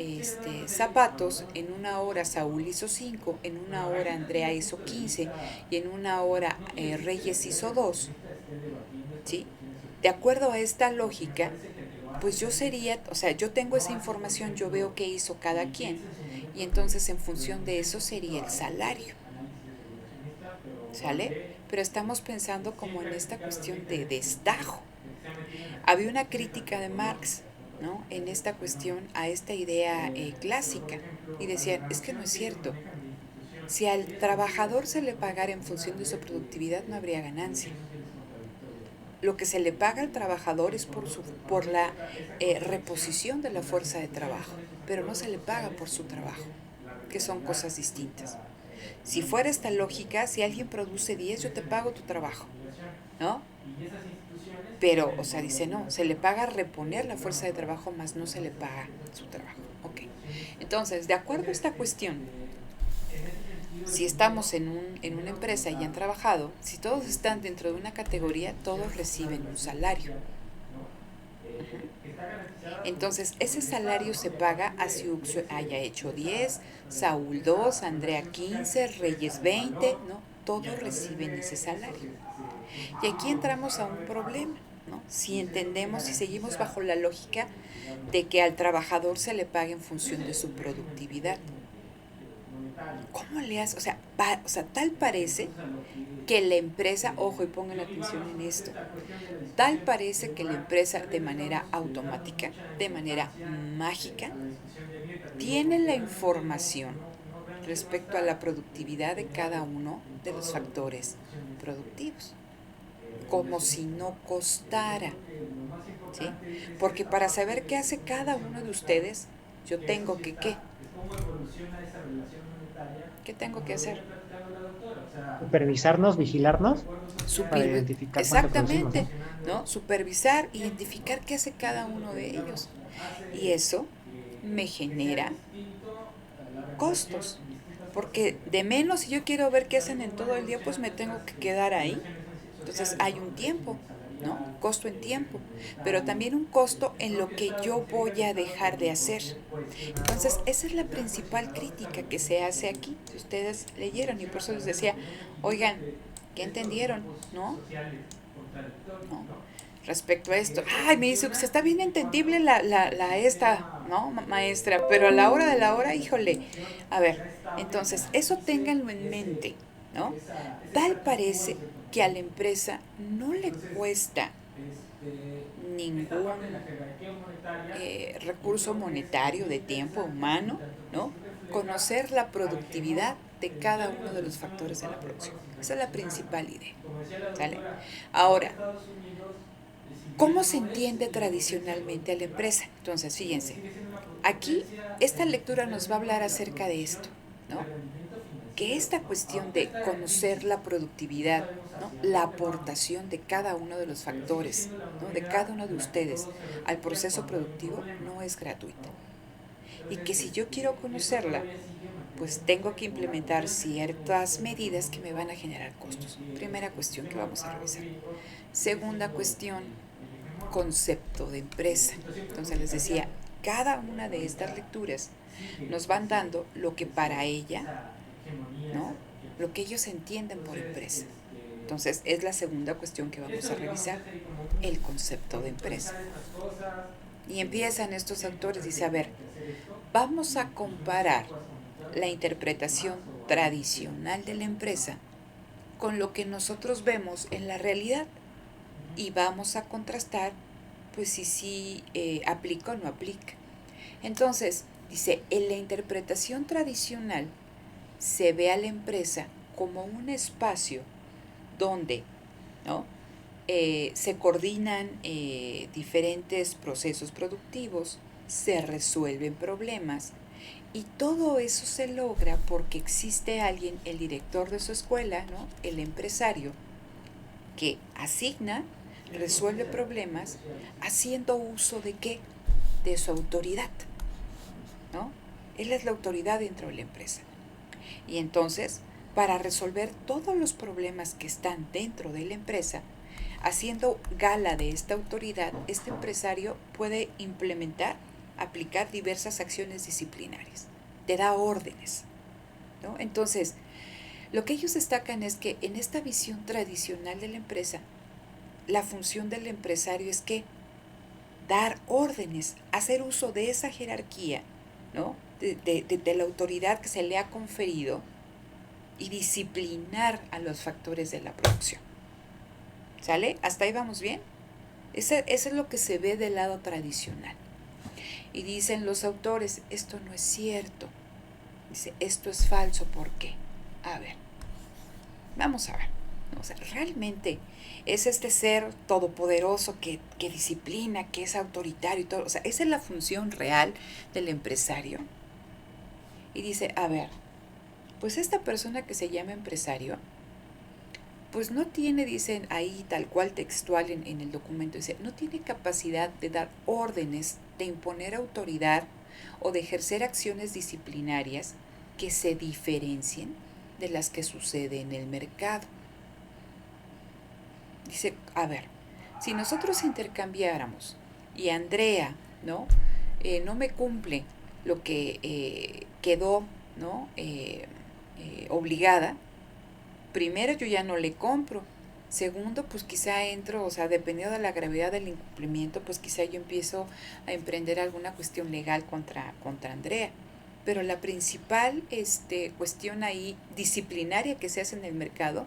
zapatos, en una hora Saúl hizo 5, en una hora Andrea hizo 15 y en una hora Reyes hizo 2, ¿sí? De acuerdo a esta lógica, pues yo sería, o sea, yo tengo esa información, yo veo qué hizo cada quien y entonces en función de eso sería el salario, ¿sale? Pero estamos pensando como en esta cuestión de destajo. Había una crítica de Marx, ¿no?, en esta cuestión a esta idea clásica y decían, es que no es cierto. Si al trabajador se le pagara en función de su productividad no habría ganancia. Lo que se le paga al trabajador es por la reposición de la fuerza de trabajo, pero no se le paga por su trabajo, que son cosas distintas. Si fuera esta lógica, si alguien produce 10, yo te pago tu trabajo, ¿no? Pero, o sea, dice, no, se le paga reponer la fuerza de trabajo, más no se le paga su trabajo. Ok. Entonces, de acuerdo a esta cuestión, si estamos en una empresa y han trabajado, si todos están dentro de una categoría, todos reciben un salario. Entonces, ese salario se paga a si Uxue haya hecho 10, Saúl 2, Andrea 15, Reyes 20, ¿no? Todos reciben ese salario. Y aquí entramos a un problema, ¿no? Si entendemos, si seguimos bajo la lógica de que al trabajador se le paga en función de su productividad. ¿Cómo le hace? O sea, tal parece que la empresa, ojo y pongan atención en esto, tal parece que la empresa de manera automática, de manera mágica, tiene la información respecto a la productividad de cada uno de los factores productivos, como si no costara, ¿sí? Porque para saber qué hace cada uno de ustedes, yo tengo que, ¿qué? ¿Qué tengo que hacer? Supervisarnos, vigilarnos para identificar cuánto producimos, Exactamente, ¿no? Supervisar, identificar qué hace cada uno de ellos. Y eso me genera costos. Porque de menos, si yo quiero ver qué hacen en todo el día, pues me tengo que quedar ahí. Entonces hay un tiempo, ¿no? Costo en tiempo, pero también un costo en lo que yo voy a dejar de hacer. Entonces, esa es la principal crítica que se hace aquí. Si ustedes leyeron, y por eso les decía, oigan, ¿qué entendieron? ¿No? Respecto a esto. Ay, me dice, pues está bien entendible esta, ¿no, maestra? Pero a la hora de la hora, híjole. A ver, entonces, eso ténganlo en mente, ¿no? Tal parece que a la empresa no le cuesta ningún recurso monetario de tiempo humano, ¿no?, conocer la productividad de cada uno de los factores de la producción. Esa es la principal idea, ¿sale? Ahora, ¿cómo se entiende tradicionalmente a la empresa? Entonces, fíjense, aquí esta lectura nos va a hablar acerca de esto, ¿no? Que esta cuestión de conocer la productividad, ¿no?, la aportación de cada uno de los factores, ¿no?, de cada uno de ustedes al proceso productivo no es gratuita. Y que si yo quiero conocerla, pues tengo que implementar ciertas medidas que me van a generar costos. Primera cuestión que vamos a revisar. Segunda cuestión, concepto de empresa. Entonces les decía, cada una de estas lecturas nos van dando lo que para ella ¿no? Lo que ellos entienden por empresa. Entonces, es la segunda cuestión que vamos a revisar, el concepto de empresa. Y empiezan estos autores, dice, a ver, vamos a comparar la interpretación tradicional de la empresa con lo que nosotros vemos en la realidad y vamos a contrastar, pues si sí aplica o no aplica. Entonces, dice, en la interpretación tradicional se ve a la empresa como un espacio donde, ¿no? Se coordinan diferentes procesos productivos, se resuelven problemas y todo eso se logra porque existe alguien, el director de su escuela, ¿no? El empresario, que asigna, resuelve problemas haciendo uso de ¿qué? De su autoridad, ¿no? Él es la autoridad dentro de la empresa. Y entonces, para resolver todos los problemas que están dentro de la empresa, haciendo gala de esta autoridad, este empresario puede implementar, aplicar diversas acciones disciplinarias. Te da órdenes, ¿no? Entonces, lo que ellos destacan es que en esta visión tradicional de la empresa, la función del empresario es que dar órdenes, hacer uso de esa jerarquía, ¿no? De la autoridad que se le ha conferido y disciplinar a los factores de la producción. ¿Sale? ¿Hasta ahí vamos bien? Ese es lo que se ve del lado tradicional. Y dicen los autores, esto no es cierto. Dice, esto es falso. ¿Por qué? A ver, vamos a ver. O sea, realmente es este ser todopoderoso que disciplina, que es autoritario y todo. O sea, esa es la función real del empresario. Y dice, a ver, pues esta persona que se llama empresario, pues no tiene, dicen ahí tal cual textual en el documento, dice, no tiene capacidad de dar órdenes, de imponer autoridad o de ejercer acciones disciplinarias que se diferencien de las que sucede en el mercado. Dice, a ver, si nosotros intercambiáramos y Andrea, ¿no? No me cumple lo que quedó, ¿no? Obligada, primero yo ya no le compro. Segundo, pues quizá entro, o sea, dependiendo de la gravedad del incumplimiento, pues quizá yo empiezo a emprender alguna cuestión legal contra Andrea. Pero la principal cuestión ahí disciplinaria que se hace en el mercado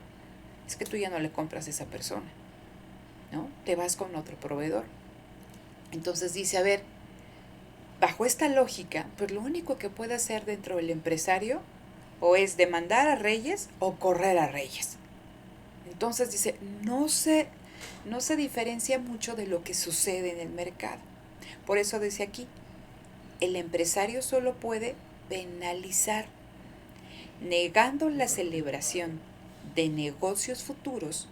es que tú ya no le compras a esa persona, ¿no? Te vas con otro proveedor. Entonces dice, a ver, bajo esta lógica, pues lo único que puede hacer dentro del empresario o es demandar a Reyes o correr a Reyes. Entonces dice, no se diferencia mucho de lo que sucede en el mercado. Por eso dice aquí, el empresario solo puede penalizar, negando la celebración de negocios futuros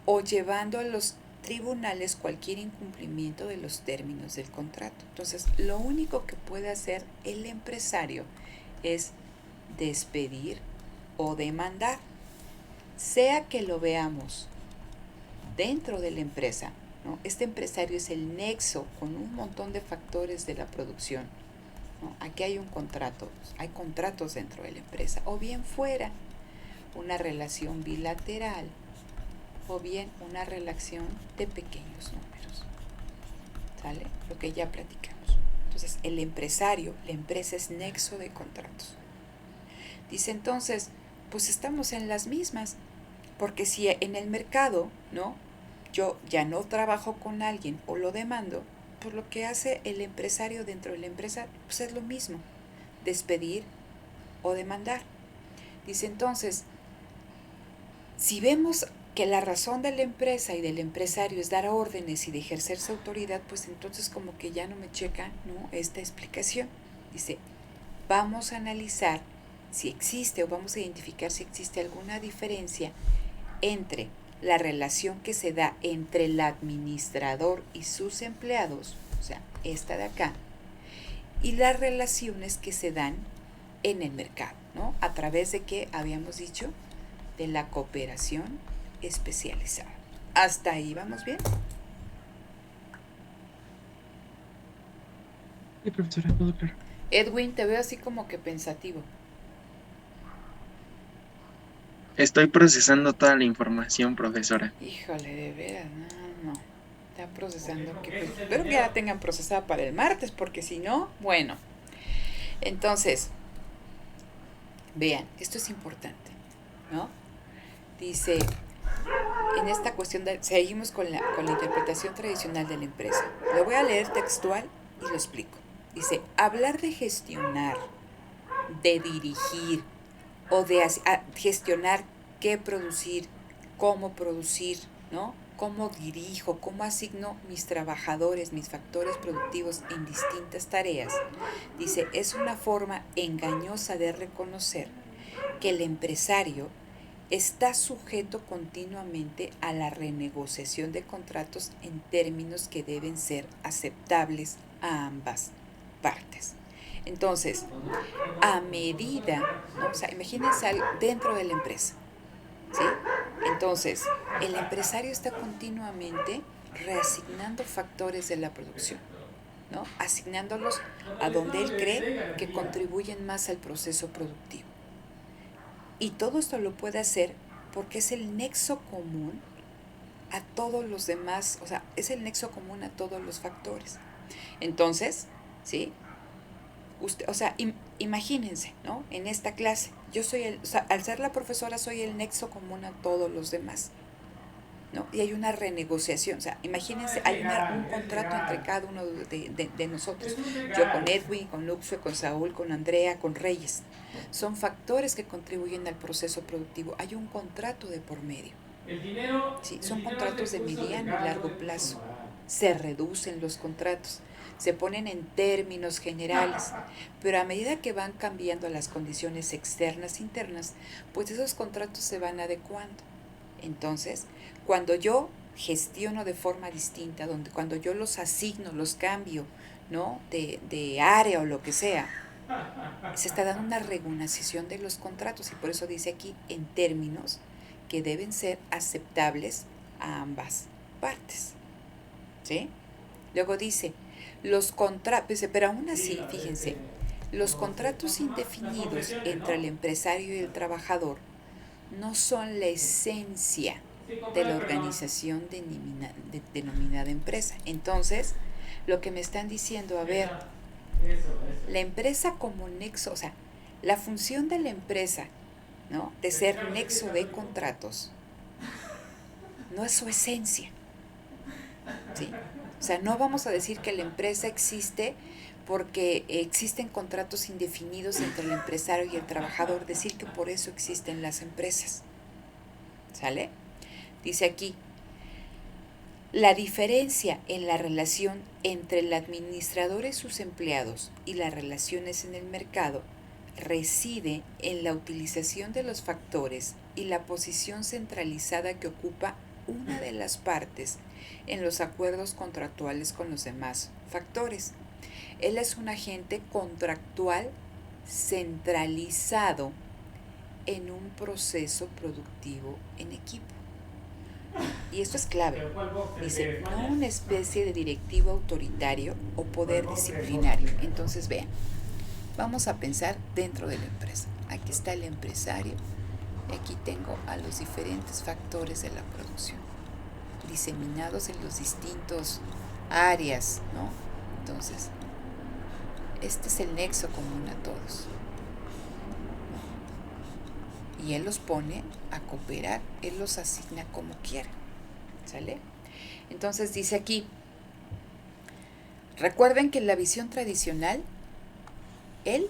o llevando a los tribunales cualquier incumplimiento de los términos del contrato. Entonces, lo único que puede hacer el empresario es despedir o demandar, sea que lo veamos dentro de la empresa, ¿no? Este empresario es el nexo con un montón de factores de la producción, ¿no? Aquí hay un contrato, hay contratos dentro de la empresa, o bien fuera una relación bilateral, o bien una relación de pequeños números, ¿sale? Lo que ya platicamos. Entonces, el empresario, la empresa es nexo de contratos. Dice entonces, pues estamos en las mismas, porque si en el mercado, ¿no? Yo ya no trabajo con alguien o lo demando, pues lo que hace el empresario dentro de la empresa, pues es lo mismo, despedir o demandar. Dice entonces, si vemos que la razón de la empresa y del empresario es dar órdenes y de ejercer su autoridad, pues entonces como que ya no me checa, ¿no? Esta explicación. Dice, vamos a analizar si existe o vamos a identificar si existe alguna diferencia entre la relación que se da entre el administrador y sus empleados, o sea, esta de acá, y las relaciones que se dan en el mercado, ¿no? A través de qué habíamos dicho, de la cooperación especializada. ¿Hasta ahí vamos bien? Sí, profesora, todo claro. Edwin, te veo así como que pensativo. Estoy procesando toda la información, profesora. Híjole, de veras, no. Están procesando, que pues, espero que ya la tengan procesada para el martes, porque si no, bueno. Entonces, vean, esto es importante, ¿no? Dice, en esta cuestión, seguimos con la interpretación tradicional de la empresa. Lo voy a leer textual y lo explico. Dice, hablar de gestionar, de dirigir o de gestionar qué producir, ¿no? Cómo dirijo, cómo asigno mis trabajadores, mis factores productivos en distintas tareas. Dice, es una forma engañosa de reconocer que el empresario está sujeto continuamente a la renegociación de contratos en términos que deben ser aceptables a ambas partes. Entonces, a medida, ¿no? O sea, imagínense dentro de la empresa, ¿sí? Entonces, el empresario está continuamente reasignando factores de la producción, ¿no? Asignándolos a donde él cree que contribuyen más al proceso productivo. Y todo esto lo puede hacer porque es el nexo común a todos los demás, o sea, es el nexo común a todos los factores. Entonces, ¿sí? Usted, o sea, imagínense, ¿no? En esta clase, yo soy al ser la profesora soy el nexo común a todos los demás, ¿no? Y hay una renegociación, o sea, imagínense, hay un contrato entre cada uno de nosotros. Yo con Edwin, con Luxue, con Saúl, con Andrea, con Reyes. Son factores que contribuyen al proceso productivo. Hay un contrato de por medio. Sí, son contratos de mediano y largo plazo. Se reducen los contratos, se ponen en términos generales, pero a medida que van cambiando las condiciones externas e internas, pues esos contratos se van adecuando. Entonces, cuando yo gestiono de forma distinta, cuando yo los asigno, los cambio, ¿no? de área o lo que sea, se está dando una regulación de los contratos y por eso dice aquí en términos que deben ser aceptables a ambas partes, ¿sí? Luego dice, los contratos, pero aún así, fíjense, los contratos indefinidos entre el empresario y el trabajador no son la esencia de la organización denominada empresa. Entonces, lo que me están diciendo, a ver, la empresa como nexo, o sea, la función de la empresa, ¿no? De ser nexo de contratos, no es su esencia, ¿sí? O sea, no vamos a decir que la empresa existe porque existen contratos indefinidos entre el empresario y el trabajador, decir que por eso existen las empresas. ¿Sale? Dice aquí, la diferencia en la relación entre el administrador y sus empleados y las relaciones en el mercado reside en la utilización de los factores y la posición centralizada que ocupa una de las partes en los acuerdos contractuales con los demás factores. Él es un agente contractual centralizado en un proceso productivo en equipo. Y esto es clave. Dice, no una especie de directivo autoritario o poder disciplinario. Entonces, vean, vamos a pensar dentro de la empresa. Aquí está el empresario y aquí tengo a los diferentes factores de la producción, diseminados en los distintos áreas, ¿no? Entonces, este es el nexo común a todos, ¿no? Y él los pone a cooperar, él los asigna como quiera, ¿sale? Entonces dice aquí, recuerden que en la visión tradicional, él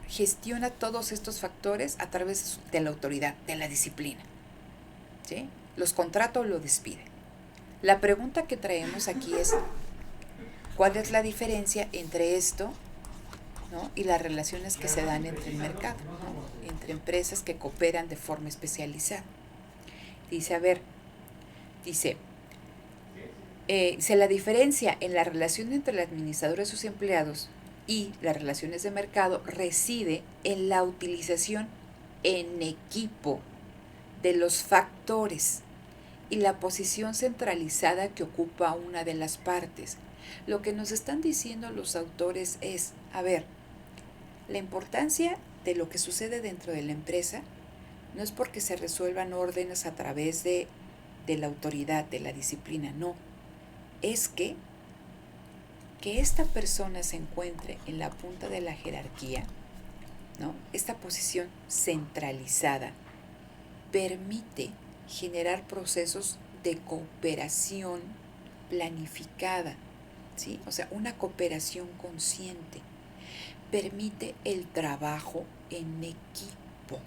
gestiona todos estos factores a través de la autoridad, de la disciplina, ¿sí? Los contrata o lo despide. La pregunta que traemos aquí es, ¿cuál es la diferencia entre esto, ¿no? y las relaciones que se dan entre el mercado, ¿no? entre empresas que cooperan de forma especializada? Dice, a ver, dice la diferencia en la relación entre el administrador y sus empleados y las relaciones de mercado reside en la utilización en equipo de los factores y la posición centralizada que ocupa una de las partes. Lo que nos están diciendo los autores es, a ver, la importancia de lo que sucede dentro de la empresa no es porque se resuelvan órdenes a través de la autoridad, de la disciplina, no. Es que esta persona se encuentre en la punta de la jerarquía, ¿no? Esta posición centralizada permite generar procesos de cooperación planificada, ¿sí? O sea, una cooperación consciente. Permite el trabajo en equipo,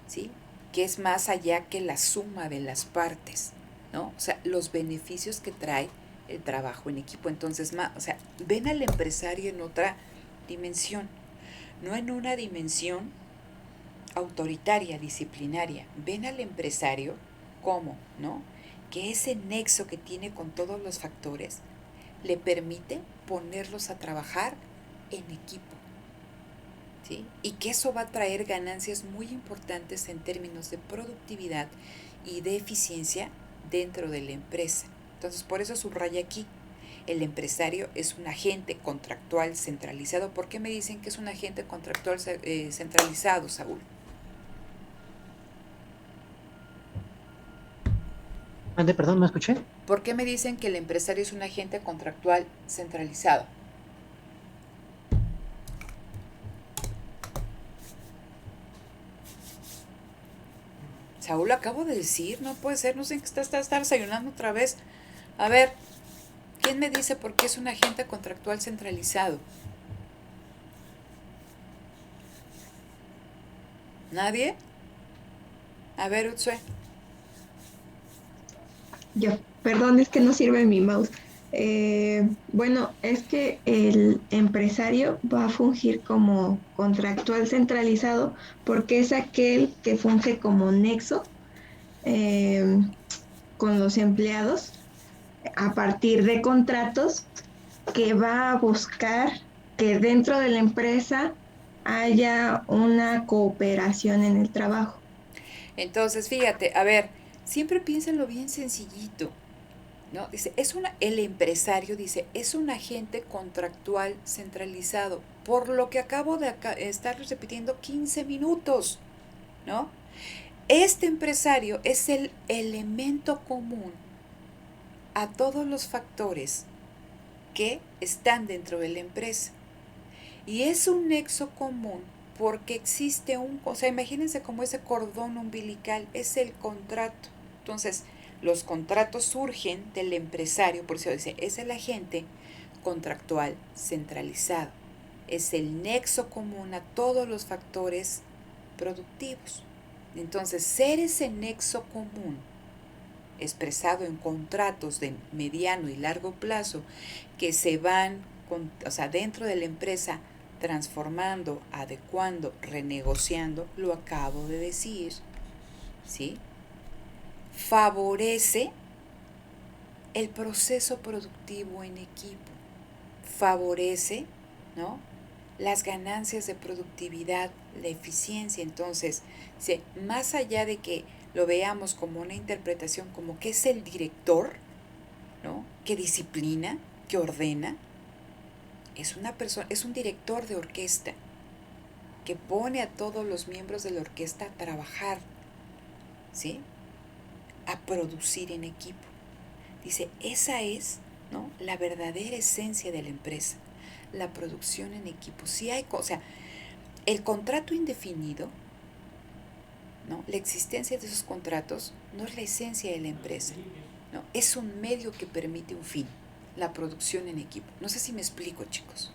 ¿sí? Que es más allá que la suma de las partes, ¿no? O sea, los beneficios que trae el trabajo en equipo. Entonces, o sea, ven al empresario en otra dimensión, no en una dimensión autoritaria, disciplinaria. Ven al empresario como, ¿no? Que ese nexo que tiene con todos los factores le permite ponerlos a trabajar en equipo, ¿sí? Y que eso va a traer ganancias muy importantes en términos de productividad y de eficiencia dentro de la empresa. Entonces, por eso subraya aquí, el empresario es un agente contractual centralizado. ¿Por qué me dicen que es un agente contractual centralizado, Saúl? Perdón, ¿me escuché? ¿Por qué me dicen que el empresario es un agente contractual centralizado? Saúl, acabo de decir, no puede ser, no sé en qué estás desayunando otra vez. A ver, ¿quién me dice por qué es un agente contractual centralizado? ¿Nadie? A ver, Utsue. Yo, perdón, es que no sirve mi mouse. Bueno, es que el empresario va a fungir como contractual centralizado porque es aquel que funge como nexo eh, con los empleados a partir de contratos que va a buscar que dentro de la empresa haya una cooperación en el trabajo. Entonces, fíjate, a ver, siempre piénsenlo bien sencillito, ¿no? Dice, el empresario dice, es un agente contractual centralizado, por lo que acabo de estar repitiendo 15 minutos, ¿no? Este empresario es el elemento común a todos los factores que están dentro de la empresa. Y es un nexo común porque existe o sea, imagínense como ese cordón umbilical, es el contrato. Entonces, los contratos surgen del empresario, por eso dice, es el agente contractual centralizado. Es el nexo común a todos los factores productivos. Entonces, ser ese nexo común expresado en contratos de mediano y largo plazo que se van, o sea, dentro de la empresa transformando, adecuando, renegociando, lo acabo de decir, ¿sí? Favorece el proceso productivo en equipo, favorece, ¿no?, las ganancias de productividad, la eficiencia. Entonces, más allá de que lo veamos como una interpretación, como que es el director, ¿no?, que disciplina, que ordena, es una persona, es un director de orquesta que pone a todos los miembros de la orquesta a trabajar, ¿sí?, a producir en equipo. Dice, esa es, ¿no?, la verdadera esencia de la empresa, la producción en equipo. Sí hay, o sea, el contrato indefinido, ¿no?, la existencia de esos contratos no es la esencia de la empresa, ¿no?, es un medio que permite un fin, la producción en equipo. No sé si me explico, chicos.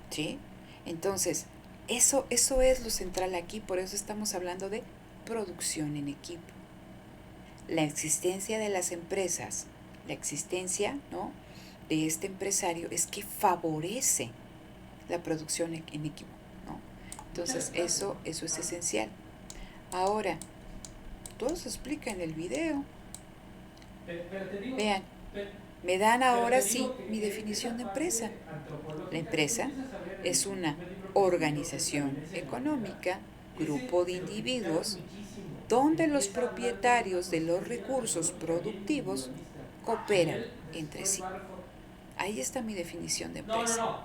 ¿Sí? Entonces, eso es lo central aquí, por eso estamos hablando de producción en equipo. La existencia de las empresas, la existencia, ¿no?, de este empresario es que favorece la producción en equipo, ¿no? Entonces, eso es esencial. Ahora, todo se explica en el video. Vean, me dan ahora sí mi definición de empresa. La empresa es una organización económica, grupo de individuos, donde los propietarios de los recursos productivos cooperan entre sí. Ahí está mi definición de empresa.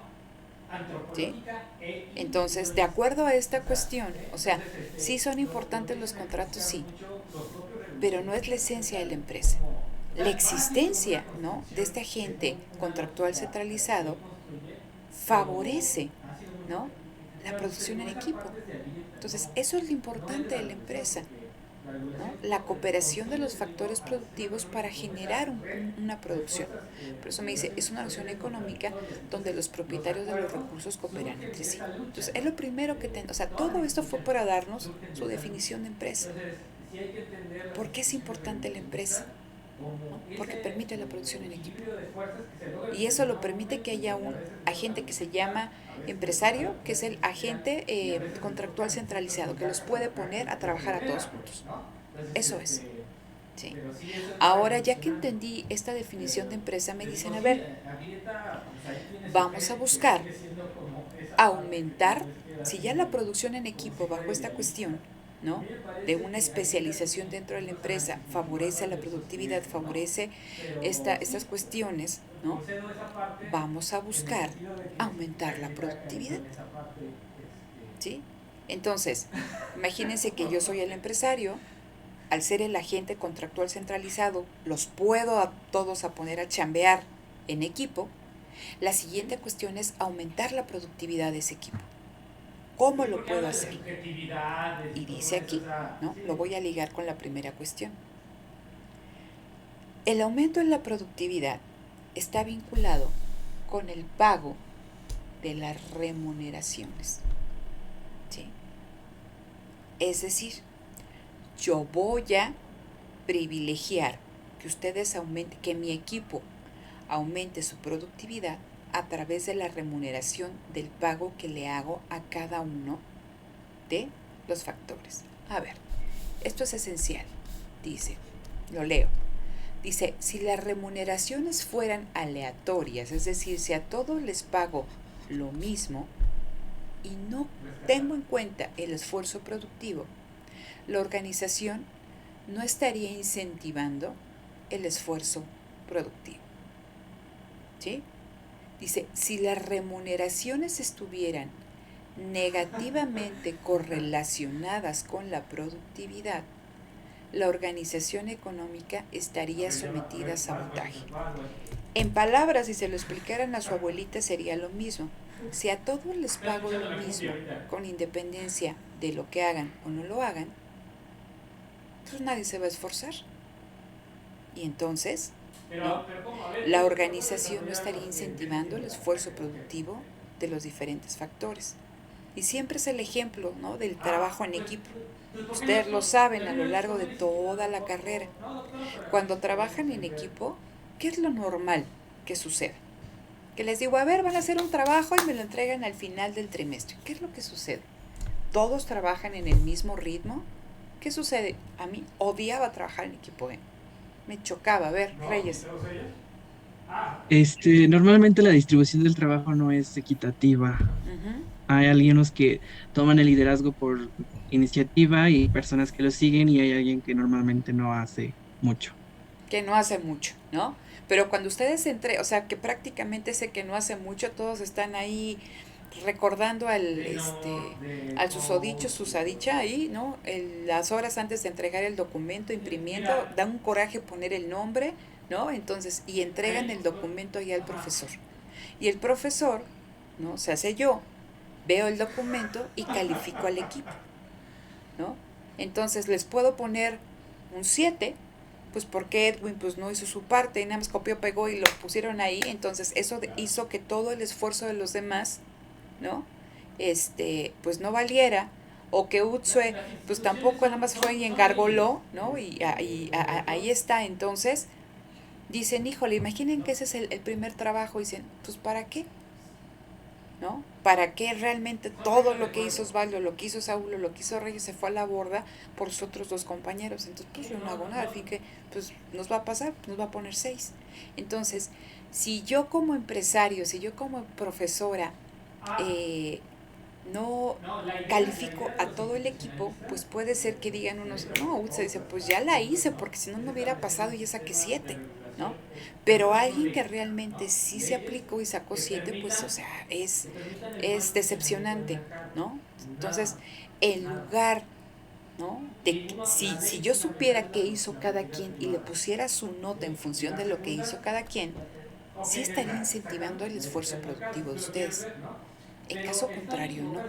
¿sí? Entonces, de acuerdo a esta cuestión, o sea, sí son importantes los contratos, sí, pero no es la esencia de la empresa. La existencia, ¿no?, de este agente contractual centralizado favorece, ¿no?, la producción en equipo. Entonces, eso es lo importante de la empresa, ¿no? La cooperación de los factores productivos para generar una producción. Por eso me dice, es una noción económica donde los propietarios de los recursos cooperan entre sí. Entonces, es lo primero que o sea, todo esto fue para darnos su definición de empresa. ¿Por qué es importante la empresa? ¿No? Porque permite la producción en equipo. Y eso lo permite que haya un agente que se llama empresario, que es el agente contractual centralizado, que los puede poner a trabajar a todos juntos. Eso es. Sí. Ahora, ya que entendí esta definición de empresa, me dicen, a ver, vamos a buscar aumentar, si ya la producción en equipo bajo esta cuestión, ¿no?, de una especialización dentro de la empresa favorece la productividad, favorece estas cuestiones, ¿no?, vamos a buscar aumentar la productividad, ¿sí? Entonces, imagínense que yo soy el empresario, al ser el agente contractual centralizado, los puedo a todos a poner a chambear en equipo. La siguiente cuestión es aumentar la productividad de ese equipo. ¿Cómo lo puedo hacer? Y dice aquí, ¿no?, lo voy a ligar con la primera cuestión. El aumento en la productividad está vinculado con el pago de las remuneraciones, ¿sí? Es decir, yo voy a privilegiar que ustedes aumenten, que mi equipo aumente su productividad a través de la remuneración del pago que le hago a cada uno de los factores. A ver, esto es esencial. Dice, lo leo. Dice, si las remuneraciones fueran aleatorias, es decir, si a todos les pago lo mismo y no tengo en cuenta el esfuerzo productivo, la organización no estaría incentivando el esfuerzo productivo, ¿sí? Dice, si las remuneraciones estuvieran negativamente correlacionadas con la productividad, la organización económica estaría sometida a sabotaje. En palabras, si se lo explicaran a su abuelita, sería lo mismo. Si a todos les pago lo mismo, con independencia de lo que hagan o no lo hagan, pues nadie se va a esforzar. Y entonces, ¿no?, la organización no estaría incentivando el esfuerzo productivo de los diferentes factores. Y siempre es el ejemplo, ¿no?, del trabajo en equipo. Ustedes lo saben a lo largo de toda la carrera. Cuando trabajan en equipo, ¿qué es lo normal que sucede? Que les digo, a ver, van a hacer un trabajo y me lo entregan al final del trimestre. ¿Qué es lo que sucede? ¿Todos trabajan en el mismo ritmo? ¿Qué sucede? A mí odiaba trabajar en equipo, me chocaba. A ver, Reyes. Normalmente la distribución del trabajo no es equitativa. Hay algunos que toman el liderazgo por iniciativa y personas que lo siguen, y hay alguien que normalmente no hace mucho. Que no hace mucho, ¿no? Pero cuando ustedes o sea, que prácticamente ese que no hace mucho, todos están ahí recordando al susodicho, susadicha ahí, ¿no? Las horas antes de entregar el documento, imprimiendo, da un coraje poner el nombre, ¿no? Entonces, y entregan el documento ahí al profesor. Y el profesor, ¿no?, se hace yo, veo el documento y califico al equipo, ¿no? Entonces, les puedo poner un 7, pues porque Edwin pues no hizo su parte, y nada más copió, pegó y lo pusieron ahí. Entonces, eso hizo que todo el esfuerzo de los demás, ¿no?, pues no valiera, o que Utsue pues tampoco nada más fue y engargoló, ¿no? Y ahí está. Entonces dicen, híjole, imaginen que ese es el primer trabajo, y dicen, pues ¿para qué? ¿No? ¿Para qué realmente todo lo que hizo Osvaldo, lo que hizo Saúl, lo que hizo Reyes se fue a la borda por sus otros dos compañeros? Entonces, pues yo no hago nada, al fin que pues nos va a pasar, nos va a poner 6. Entonces, si yo como empresario, si yo como profesora no califico a todo el equipo, pues puede ser que digan unos, no, se dice, pues ya la hice, porque si no, no hubiera pasado y ya saqué 7. ¿no? Pero alguien que realmente sí se aplicó y sacó 7, pues, o sea, es decepcionante, ¿no? Entonces, en lugar, ¿no? Si yo supiera qué hizo cada quien y le pusiera su nota en función de lo que hizo cada quien, sí estaría incentivando el esfuerzo productivo de ustedes. En caso contrario, no.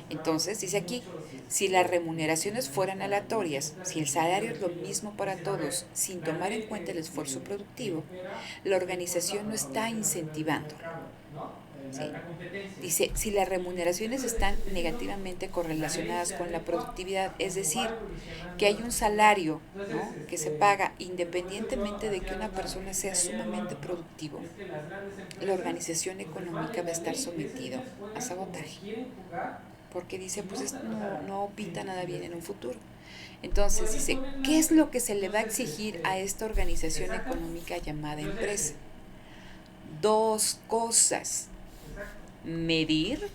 Entonces, dice aquí, si las remuneraciones fueran aleatorias, si el salario es lo mismo para todos, sin tomar en cuenta el esfuerzo productivo, la organización no está incentivando. ¿Sí? Dice, si las remuneraciones están negativamente correlacionadas con la productividad, es decir, que hay un salario, ¿no?, que se paga independientemente de que una persona sea sumamente productivo, la organización económica va a estar sometido a sabotaje, porque dice, pues esto no pinta nada bien en un futuro. Entonces dice, ¿qué es lo que se le va a exigir a esta organización económica llamada empresa? 2 cosas: medir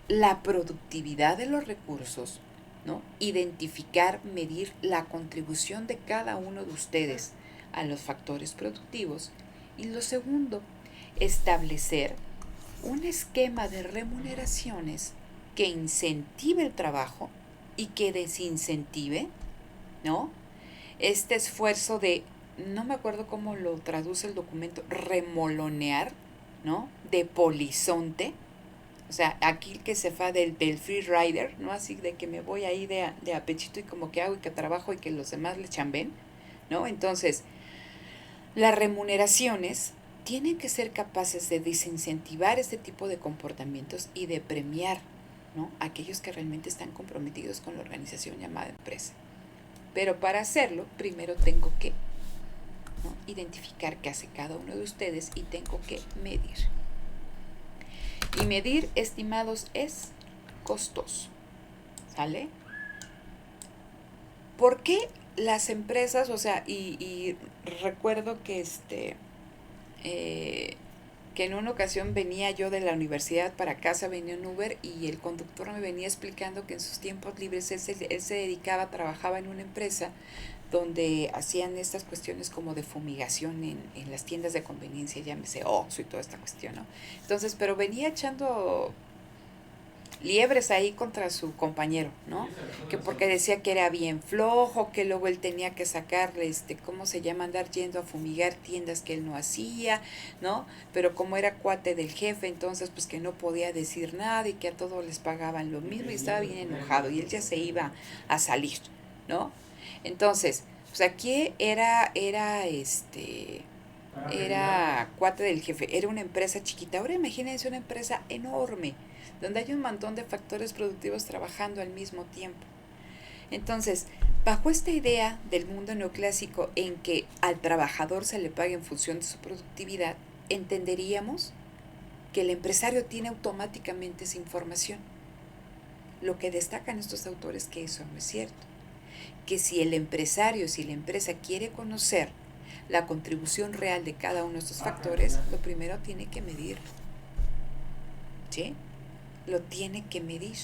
la productividad de los recursos, ¿no? Identificar, medir la contribución de cada uno de ustedes a los factores productivos. Y lo segundo, establecer un esquema de remuneraciones que incentive el trabajo y que desincentive, ¿no?, este esfuerzo de, no me acuerdo cómo lo traduce el documento, remolonear, ¿no?, de polizonte. O sea, aquí el que se fa del free rider, ¿no? Así de que me voy ahí de a pechito y como que hago y que trabajo y que los demás le chamben, ¿no? Entonces, las remuneraciones tienen que ser capaces de desincentivar este tipo de comportamientos y de premiar, ¿no?, a aquellos que realmente están comprometidos con la organización llamada empresa. Pero para hacerlo, primero tengo que, ¿no?, identificar qué hace cada uno de ustedes y tengo que medir. Y medir, estimados, es costoso, ¿sale? ¿Por qué las empresas, o sea, y recuerdo que que en una ocasión venía yo de la universidad para casa, venía un Uber y el conductor me venía explicando que en sus tiempos libres él se dedicaba, trabajaba en una empresa donde hacían estas cuestiones como de fumigación en las tiendas de conveniencia, llámese Oxxo y toda esta cuestión, ¿no? Entonces, pero venía echando liebres ahí contra su compañero, ¿no? Que porque decía que era bien flojo, que luego él tenía que sacarle, ¿cómo se llama?, andar yendo a fumigar tiendas que él no hacía, ¿no? Pero como era cuate del jefe, entonces pues que no podía decir nada y que a todos les pagaban lo mismo y estaba bien enojado y él ya se iba a salir, ¿no? Entonces, pues aquí era cuate del jefe, era una empresa chiquita. Ahora imagínense una empresa enorme, donde hay un montón de factores productivos trabajando al mismo tiempo. Entonces, bajo esta idea del mundo neoclásico en que al trabajador se le paga en función de su productividad, entenderíamos que el empresario tiene automáticamente esa información. Lo que destacan estos autores que eso no es cierto. Que si el empresario, si la empresa quiere conocer la contribución real de cada uno de estos factores, lo primero tiene que medirlo, ¿sí? Lo tiene que medir.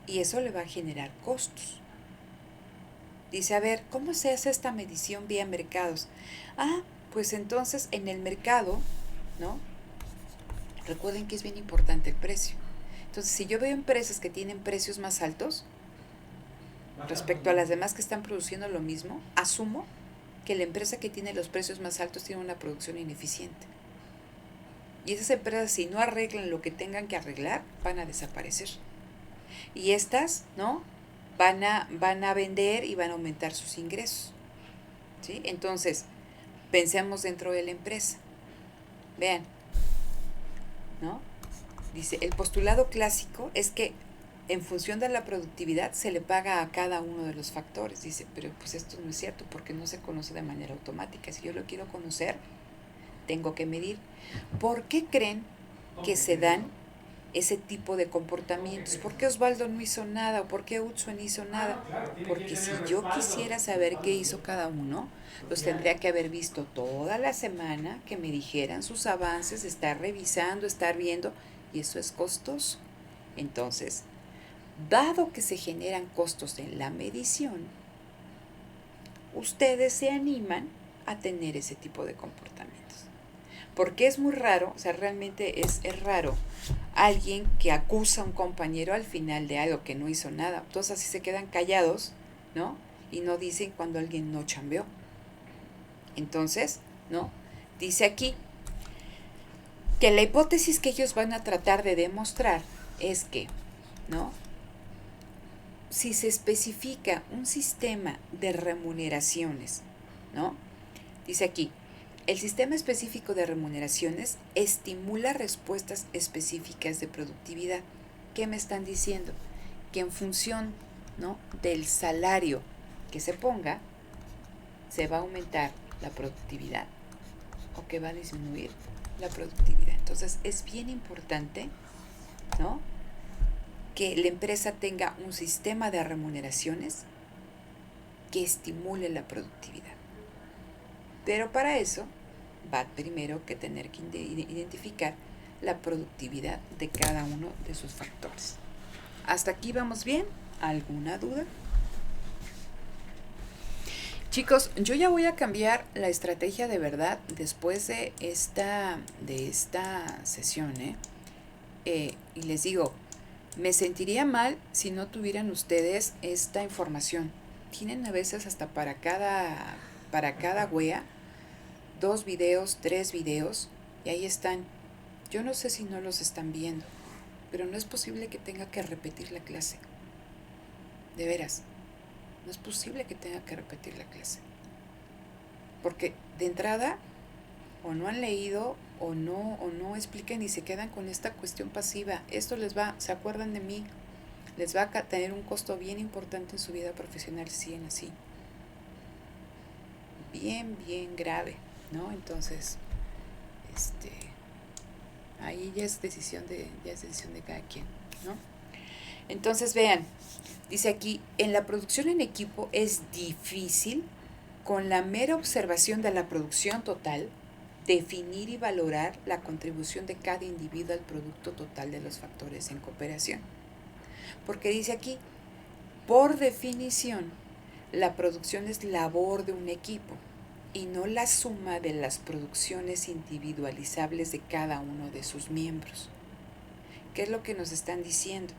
Y eso le va a generar costos. Dice, a ver, ¿cómo se hace esta medición vía mercados? Pues entonces en el mercado, ¿no? Recuerden que es bien importante el precio. Entonces, si yo veo empresas que tienen precios más altos respecto a las demás que están produciendo lo mismo, asumo que la empresa que tiene los precios más altos tiene una producción ineficiente. Y esas empresas, si no arreglan lo que tengan que arreglar, van a desaparecer. Y estas, ¿no?, van a vender y van a aumentar sus ingresos, ¿sí? Entonces, pensemos dentro de la empresa. Vean, ¿no? Dice, el postulado clásico es que en función de la productividad se le paga a cada uno de los factores. Dice, pero pues esto no es cierto porque no se conoce de manera automática. Si yo lo quiero conocer, tengo que medir. ¿Por qué creen que se dan ese tipo de comportamientos? ¿Por qué Osvaldo no hizo nada? ¿O por qué Hudson no hizo nada? Porque si yo quisiera saber qué hizo cada uno, los tendría que haber visto toda la semana, que me dijeran sus avances, estar revisando, estar viendo, y eso es costoso. Entonces, dado que se generan costos en la medición, ustedes se animan a tener ese tipo de comportamientos. Porque es muy raro, o sea, realmente es raro alguien que acusa a un compañero al final de algo que no hizo nada. Todos así se quedan callados, ¿no? Y no dicen cuando alguien no chambeó. Entonces, ¿no? Dice aquí que la hipótesis que ellos van a tratar de demostrar es que, ¿no? Si se especifica un sistema de remuneraciones, ¿no? Dice aquí, el sistema específico de remuneraciones estimula respuestas específicas de productividad. ¿Qué me están diciendo? Que en función, ¿no?, del salario que se ponga, se va a aumentar la productividad o que va a disminuir la productividad. Entonces es bien importante, ¿no?, que la empresa tenga un sistema de remuneraciones que estimule la productividad. Pero para eso va primero que tener que identificar la productividad de cada uno de sus factores. ¿Hasta aquí vamos bien? ¿Alguna duda? Chicos, yo ya voy a cambiar la estrategia de verdad después de esta sesión, y les digo, me sentiría mal si no tuvieran ustedes esta información. Tienen a veces hasta para cada wea 2 videos, 3 videos, y ahí están. Yo no sé si no los están viendo, pero no es posible que tenga que repetir la clase. De veras, no es posible que tenga que repetir la clase. Porque de entrada, o no han leído, o no explican y se quedan con esta cuestión pasiva. Esto se acuerdan de mí, les va a tener un costo bien importante en su vida profesional si siguen así. Bien grave, ¿no? Entonces, ahí ya es decisión de cada quien, ¿no? Entonces vean, dice aquí, en la producción en equipo es difícil, con la mera observación de la producción total, definir y valorar la contribución de cada individuo al producto total de los factores en cooperación. Porque dice aquí, por definición, la producción es labor de un equipo y no la suma de las producciones individualizables de cada uno de sus miembros. ¿Qué es lo que nos están diciendo?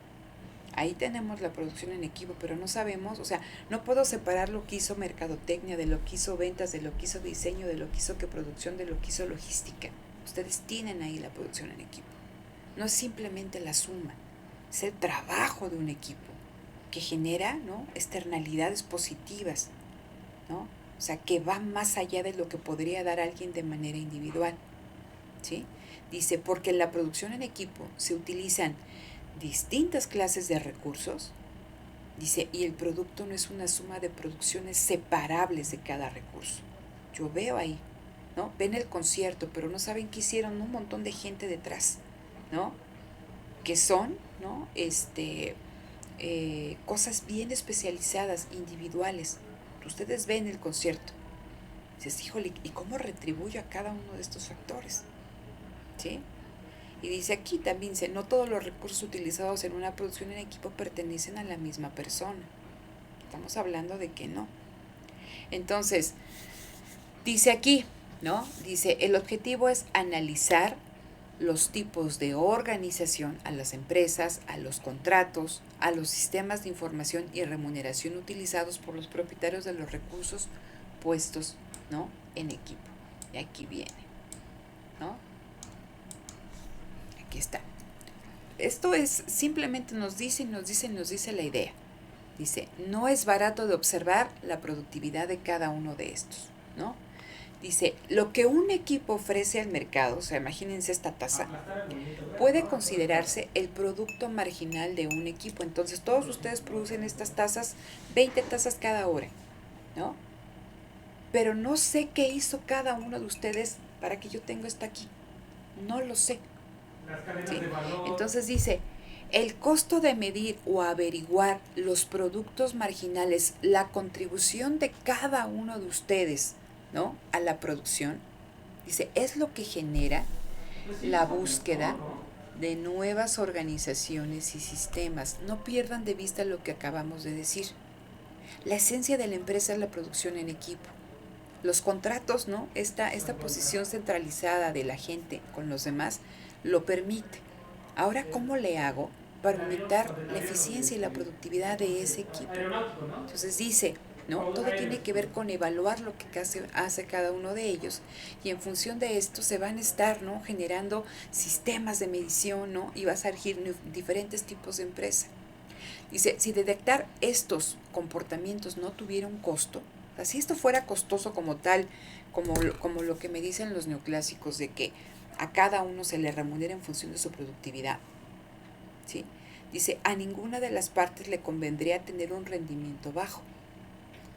Ahí tenemos la producción en equipo, pero no sabemos, o sea, no puedo separar lo que hizo mercadotecnia, de lo que hizo ventas, de lo que hizo diseño, de lo que hizo producción, de lo que hizo logística. Ustedes tienen ahí la producción en equipo. No es simplemente la suma, es el trabajo de un equipo que genera, ¿no?, externalidades positivas, ¿no? O sea, que va más allá de lo que podría dar alguien de manera individual, ¿sí? Dice, porque en la producción en equipo se utilizan distintas clases de recursos, dice, y el producto no es una suma de producciones separables de cada recurso. Yo veo ahí, ¿no? Ven el concierto, pero no saben que hicieron un montón de gente detrás, ¿no? Que son, ¿no?, cosas bien especializadas, individuales. Ustedes ven el concierto, dices, híjole, ¿y cómo retribuyo a cada uno de estos factores? ¿Sí? Y dice aquí también, dice, no todos los recursos utilizados en una producción en equipo pertenecen a la misma persona. Estamos hablando de que no. Entonces, dice aquí, ¿no? Dice, el objetivo es analizar los tipos de organización, a las empresas, a los contratos, a los sistemas de información y remuneración utilizados por los propietarios de los recursos puestos, ¿no?, en equipo. Y aquí viene, ¿no? Aquí está. Esto es, simplemente nos dice la idea. Dice, no es barato de observar la productividad de cada uno de estos, ¿no? Dice, lo que un equipo ofrece al mercado, o sea, imagínense esta taza, puede considerarse el producto marginal de un equipo. Entonces, todos ustedes producen estas tazas, 20 tazas cada hora, ¿no? Pero no sé qué hizo cada uno de ustedes para que yo tenga esta aquí. No lo sé. ¿Sí? Entonces dice, el costo de medir o averiguar los productos marginales, la contribución de cada uno de ustedes, ¿no?, a la producción, dice, es lo que genera la búsqueda de nuevas organizaciones y sistemas. No pierdan de vista lo que acabamos de decir. La esencia de la empresa es la producción en equipo. Los contratos, ¿no? Esta posición centralizada de la gente con los demás lo permite. Ahora, ¿cómo le hago para aumentar la eficiencia y la productividad de ese equipo? Entonces dice, ¿no? Todo tiene que ver con evaluar lo que hace cada uno de ellos, y en función de esto se van a estar, ¿no?, generando sistemas de medición, ¿no? Y va a surgir diferentes tipos de empresa. Dice, si detectar estos comportamientos no tuviera un costo, o sea, si esto fuera costoso como tal, como lo que me dicen los neoclásicos de que a cada uno se le remunera en función de su productividad, ¿sí? Dice, a ninguna de las partes le convendría tener un rendimiento bajo,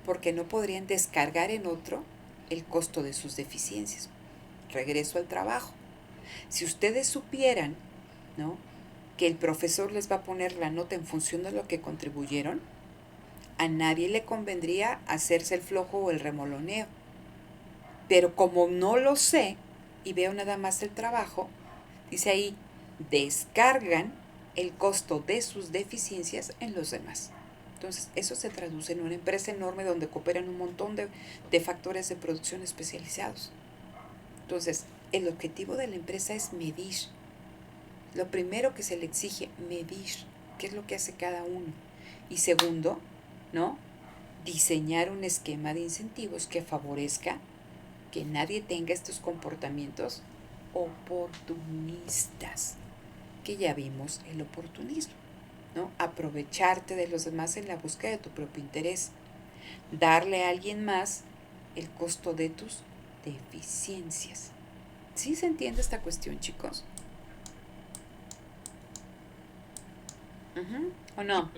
porque no podrían descargar en otro el costo de sus deficiencias. Regreso al trabajo. Si ustedes supieran, ¿no?, que el profesor les va a poner la nota en función de lo que contribuyeron, a nadie le convendría hacerse el flojo o el remoloneo. Pero como no lo sé y veo nada más el trabajo, dice ahí, descargan el costo de sus deficiencias en los demás. Entonces, eso se traduce en una empresa enorme donde cooperan un montón de factores de producción especializados. Entonces, el objetivo de la empresa es medir. Lo primero que se le exige, medir qué es lo que hace cada uno. Y segundo, ¿no?, diseñar un esquema de incentivos que favorezca que nadie tenga estos comportamientos oportunistas, que ya vimos el oportunismo, ¿no? Aprovecharte de los demás en la búsqueda de tu propio interés, darle a alguien más el costo de tus deficiencias. ¿Sí se entiende esta cuestión, chicos? ¿O no?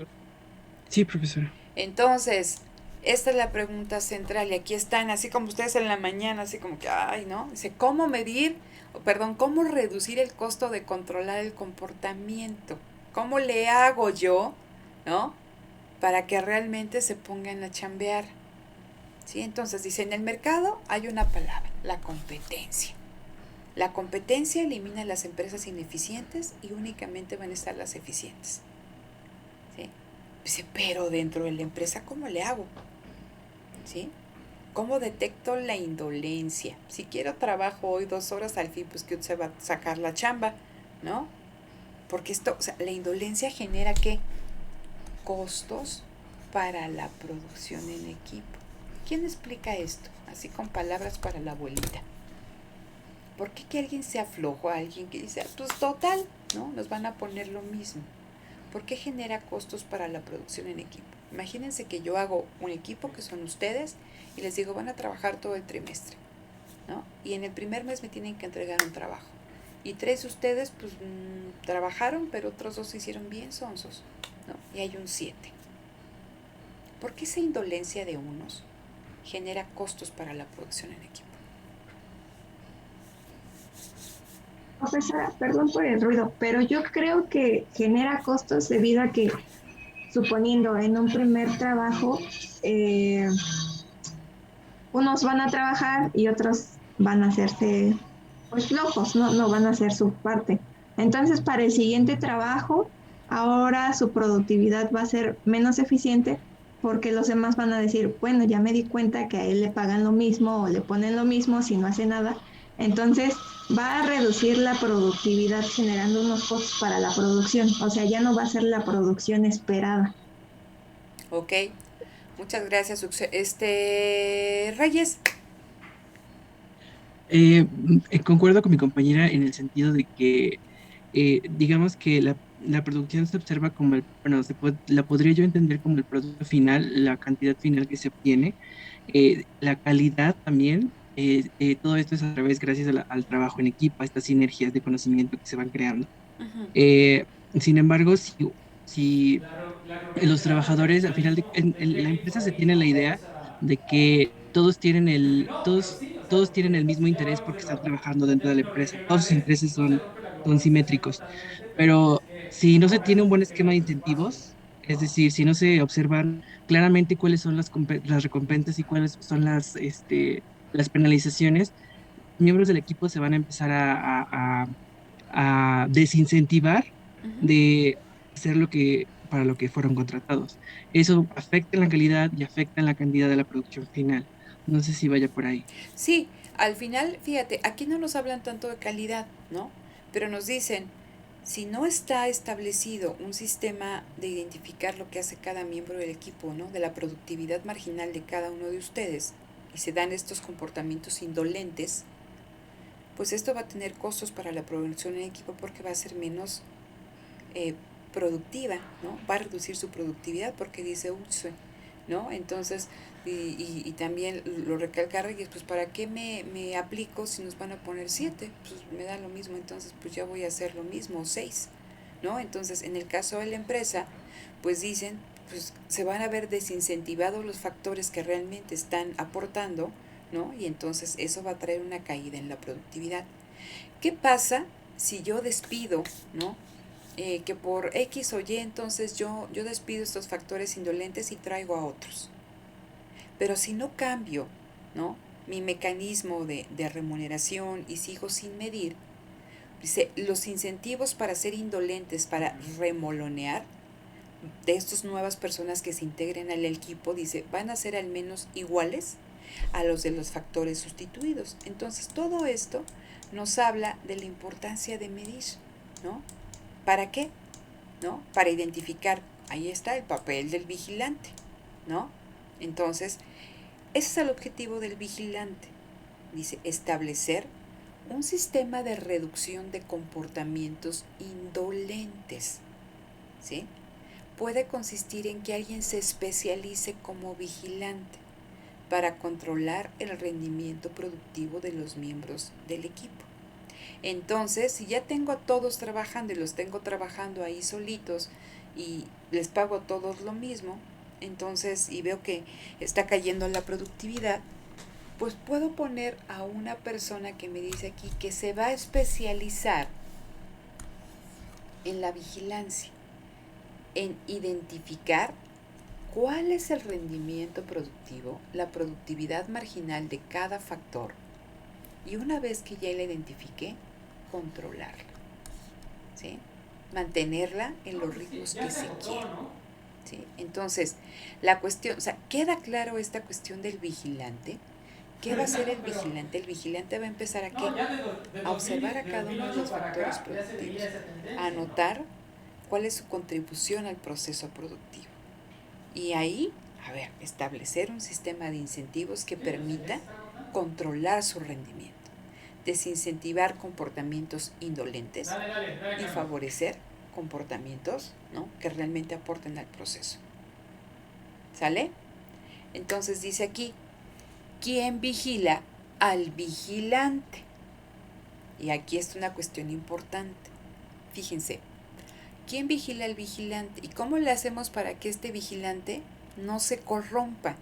Sí, profesora. Entonces, esta es la pregunta central, y aquí están, así como ustedes en la mañana, así como que, ay, ¿no? Dice, ¿cómo cómo reducir el costo de controlar el comportamiento? ¿Cómo le hago yo, ¿no?, para que realmente se pongan a chambear? ¿Sí? Entonces dice, en el mercado hay una palabra, la competencia. La competencia elimina las empresas ineficientes y únicamente van a estar las eficientes. ¿Sí? Dice, pero dentro de la empresa, ¿cómo le hago? ¿Sí? ¿Cómo detecto la indolencia? Si quiero trabajo hoy 2 horas, al fin, pues que se va a sacar la chamba, ¿no? Porque esto, o sea, la indolencia genera ¿qué? Costos para la producción en equipo. ¿Quién explica esto? Así con palabras para la abuelita. ¿Por qué que alguien sea flojo? Alguien que dice, pues total, ¿no? Nos van a poner lo mismo. ¿Por qué genera costos para la producción en equipo? Imagínense que yo hago un equipo que son ustedes y les digo, van a trabajar todo el trimestre, ¿no? Y en el primer mes me tienen que entregar un trabajo. Y 3 de ustedes, pues, trabajaron, pero otros 2 se hicieron bien sonsos, ¿no? Y hay un 7. ¿Por qué esa indolencia de unos genera costos para la producción en equipo? Profesora, perdón por el ruido, pero yo creo que genera costos debido a que, suponiendo en un primer trabajo, unos van a trabajar y otros van a hacerse pues flojos, no van a hacer su parte. Entonces, para el siguiente trabajo, ahora su productividad va a ser menos eficiente porque los demás van a decir, bueno, ya me di cuenta que a él le pagan lo mismo o le ponen lo mismo si no hace nada. Entonces, va a reducir la productividad generando unos costos para la producción. O sea, ya no va a ser la producción esperada. Ok, muchas gracias, Reyes. Concuerdo con mi compañera en el sentido de que, digamos que la producción se observa como bueno, la podría yo entender como el producto final, la cantidad final que se obtiene, la calidad también. Todo esto es a través, gracias al trabajo en equipo, a estas sinergias de conocimiento que se van creando. Ujú. Sin embargo, si los trabajadores, al final en la empresa se tiene la idea de que todos tienen el mismo interés porque están trabajando dentro de la empresa. Todos sus intereses son simétricos. Pero si no se tiene un buen esquema de incentivos, es decir, si no se observan claramente cuáles son las recompensas y cuáles son las penalizaciones, miembros del equipo se van a empezar a desincentivar Ujú. de hacer lo que para lo que fueron contratados. Eso afecta en la calidad y afecta en la cantidad de la producción final. No sé si vaya por ahí. Sí, al final, fíjate, aquí no nos hablan tanto de calidad, ¿no? Pero nos dicen, si no está establecido un sistema de identificar lo que hace cada miembro del equipo, ¿no? De la productividad marginal de cada uno de ustedes, y se dan estos comportamientos indolentes, pues esto va a tener costos para la producción en equipo porque va a ser menos productiva, ¿no? Va a reducir su productividad porque dice UTSUE, ¿no? Entonces, y también lo recalca Reyes, pues ¿para qué me aplico si nos van a poner 7? Pues me da lo mismo, entonces pues ya voy a hacer lo mismo, 6, ¿no? Entonces, en el caso de la empresa, pues dicen, pues se van a ver desincentivados los factores que realmente están aportando, ¿no? Y entonces eso va a traer una caída en la productividad. ¿Qué pasa si yo despido, ¿no? Que por X o Y, entonces yo despido estos factores indolentes y traigo a otros. Pero si no cambio, ¿no? Mi mecanismo de remuneración y sigo sin medir, dice, los incentivos para ser indolentes, para remolonear de estas nuevas personas que se integren al equipo, dice, van a ser al menos iguales a los de los factores sustituidos. Entonces, todo esto nos habla de la importancia de medir, ¿no? ¿Para qué? ¿No? Para identificar, ahí está el papel del vigilante, ¿no? Entonces, ese es el objetivo del vigilante. Dice, establecer un sistema de reducción de comportamientos indolentes, ¿sí? Puede consistir en que alguien se especialice como vigilante para controlar el rendimiento productivo de los miembros del equipo. Entonces, si ya tengo a todos trabajando y los tengo trabajando ahí solitos y les pago a todos lo mismo, entonces, y veo que está cayendo la productividad, pues puedo poner a una persona que me dice aquí que se va a especializar en la vigilancia, en identificar cuál es el rendimiento productivo, la productividad marginal de cada factor, y una vez que ya la identifiqué, controlarla, ¿sí? Mantenerla en los ritmos que se quieren, ¿sí? Entonces, la cuestión, o sea, ¿queda claro esta cuestión del vigilante? ¿Qué va a hacer el vigilante? El vigilante va a empezar a ¿qué? A observar a cada uno de los factores productivos, a anotar cuál es su contribución al proceso productivo. Y ahí, a ver, establecer un sistema de incentivos que permita controlar su rendimiento, desincentivar comportamientos indolentes y favorecer comportamientos, ¿no? Que realmente aporten al proceso. ¿Sale? Entonces dice aquí, ¿quién vigila al vigilante? Y aquí está una cuestión importante. Fíjense, ¿quién vigila al vigilante? ¿Y cómo le hacemos para que este vigilante no se corrompa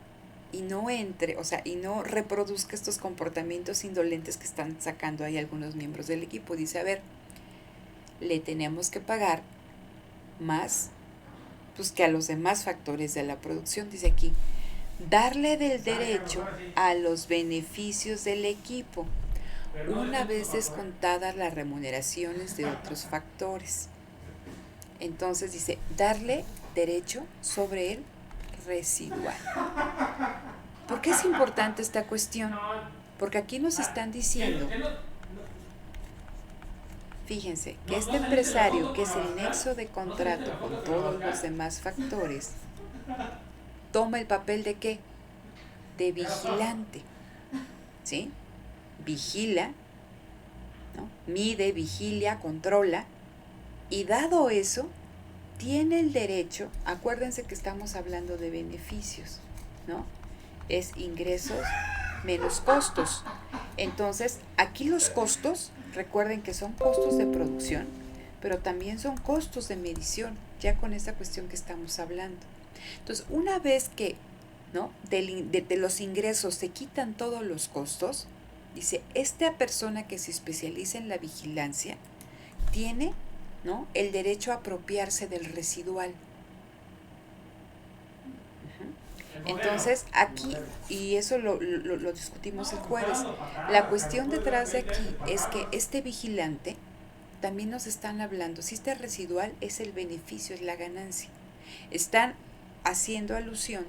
y no entre, o sea, y no reproduzca estos comportamientos indolentes que están sacando ahí algunos miembros del equipo? Dice, a ver, le tenemos que pagar más pues que a los demás factores de la producción. Dice aquí, darle del derecho a los beneficios del equipo, una vez descontadas las remuneraciones de otros factores. Entonces dice, darle derecho sobre el residual. ¿Por qué es importante esta cuestión? Porque aquí nos están diciendo, fíjense, que este empresario, que es el nexo de contrato con todos los demás factores, toma el papel de ¿qué? De vigilante, ¿sí? Vigila, ¿no? Mide, vigilia, controla, y dado eso, tiene el derecho, acuérdense que estamos hablando de beneficios, ¿no? Es ingresos menos costos. Entonces, aquí los costos, recuerden que son costos de producción, pero también son costos de medición, ya con esta cuestión que estamos hablando. Entonces, una vez que, ¿no? de los ingresos se quitan todos los costos, dice, esta persona que se especializa en la vigilancia tiene, ¿no? el derecho a apropiarse del residual. Entonces, aquí, y eso lo discutimos el jueves, la cuestión detrás de aquí es que este vigilante, también nos están hablando, si este residual es el beneficio, es la ganancia, Están haciendo alusión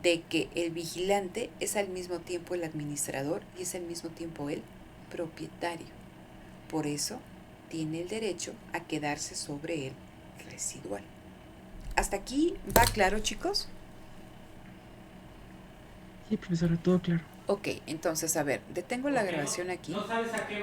de que el vigilante es al mismo tiempo el administrador y es al mismo tiempo el propietario. Por eso tiene el derecho a quedarse sobre el residual. ¿Hasta aquí va claro, chicos? Sí, profesora, todo claro. Ok, entonces, a ver, detengo la grabación aquí. No sabes a qué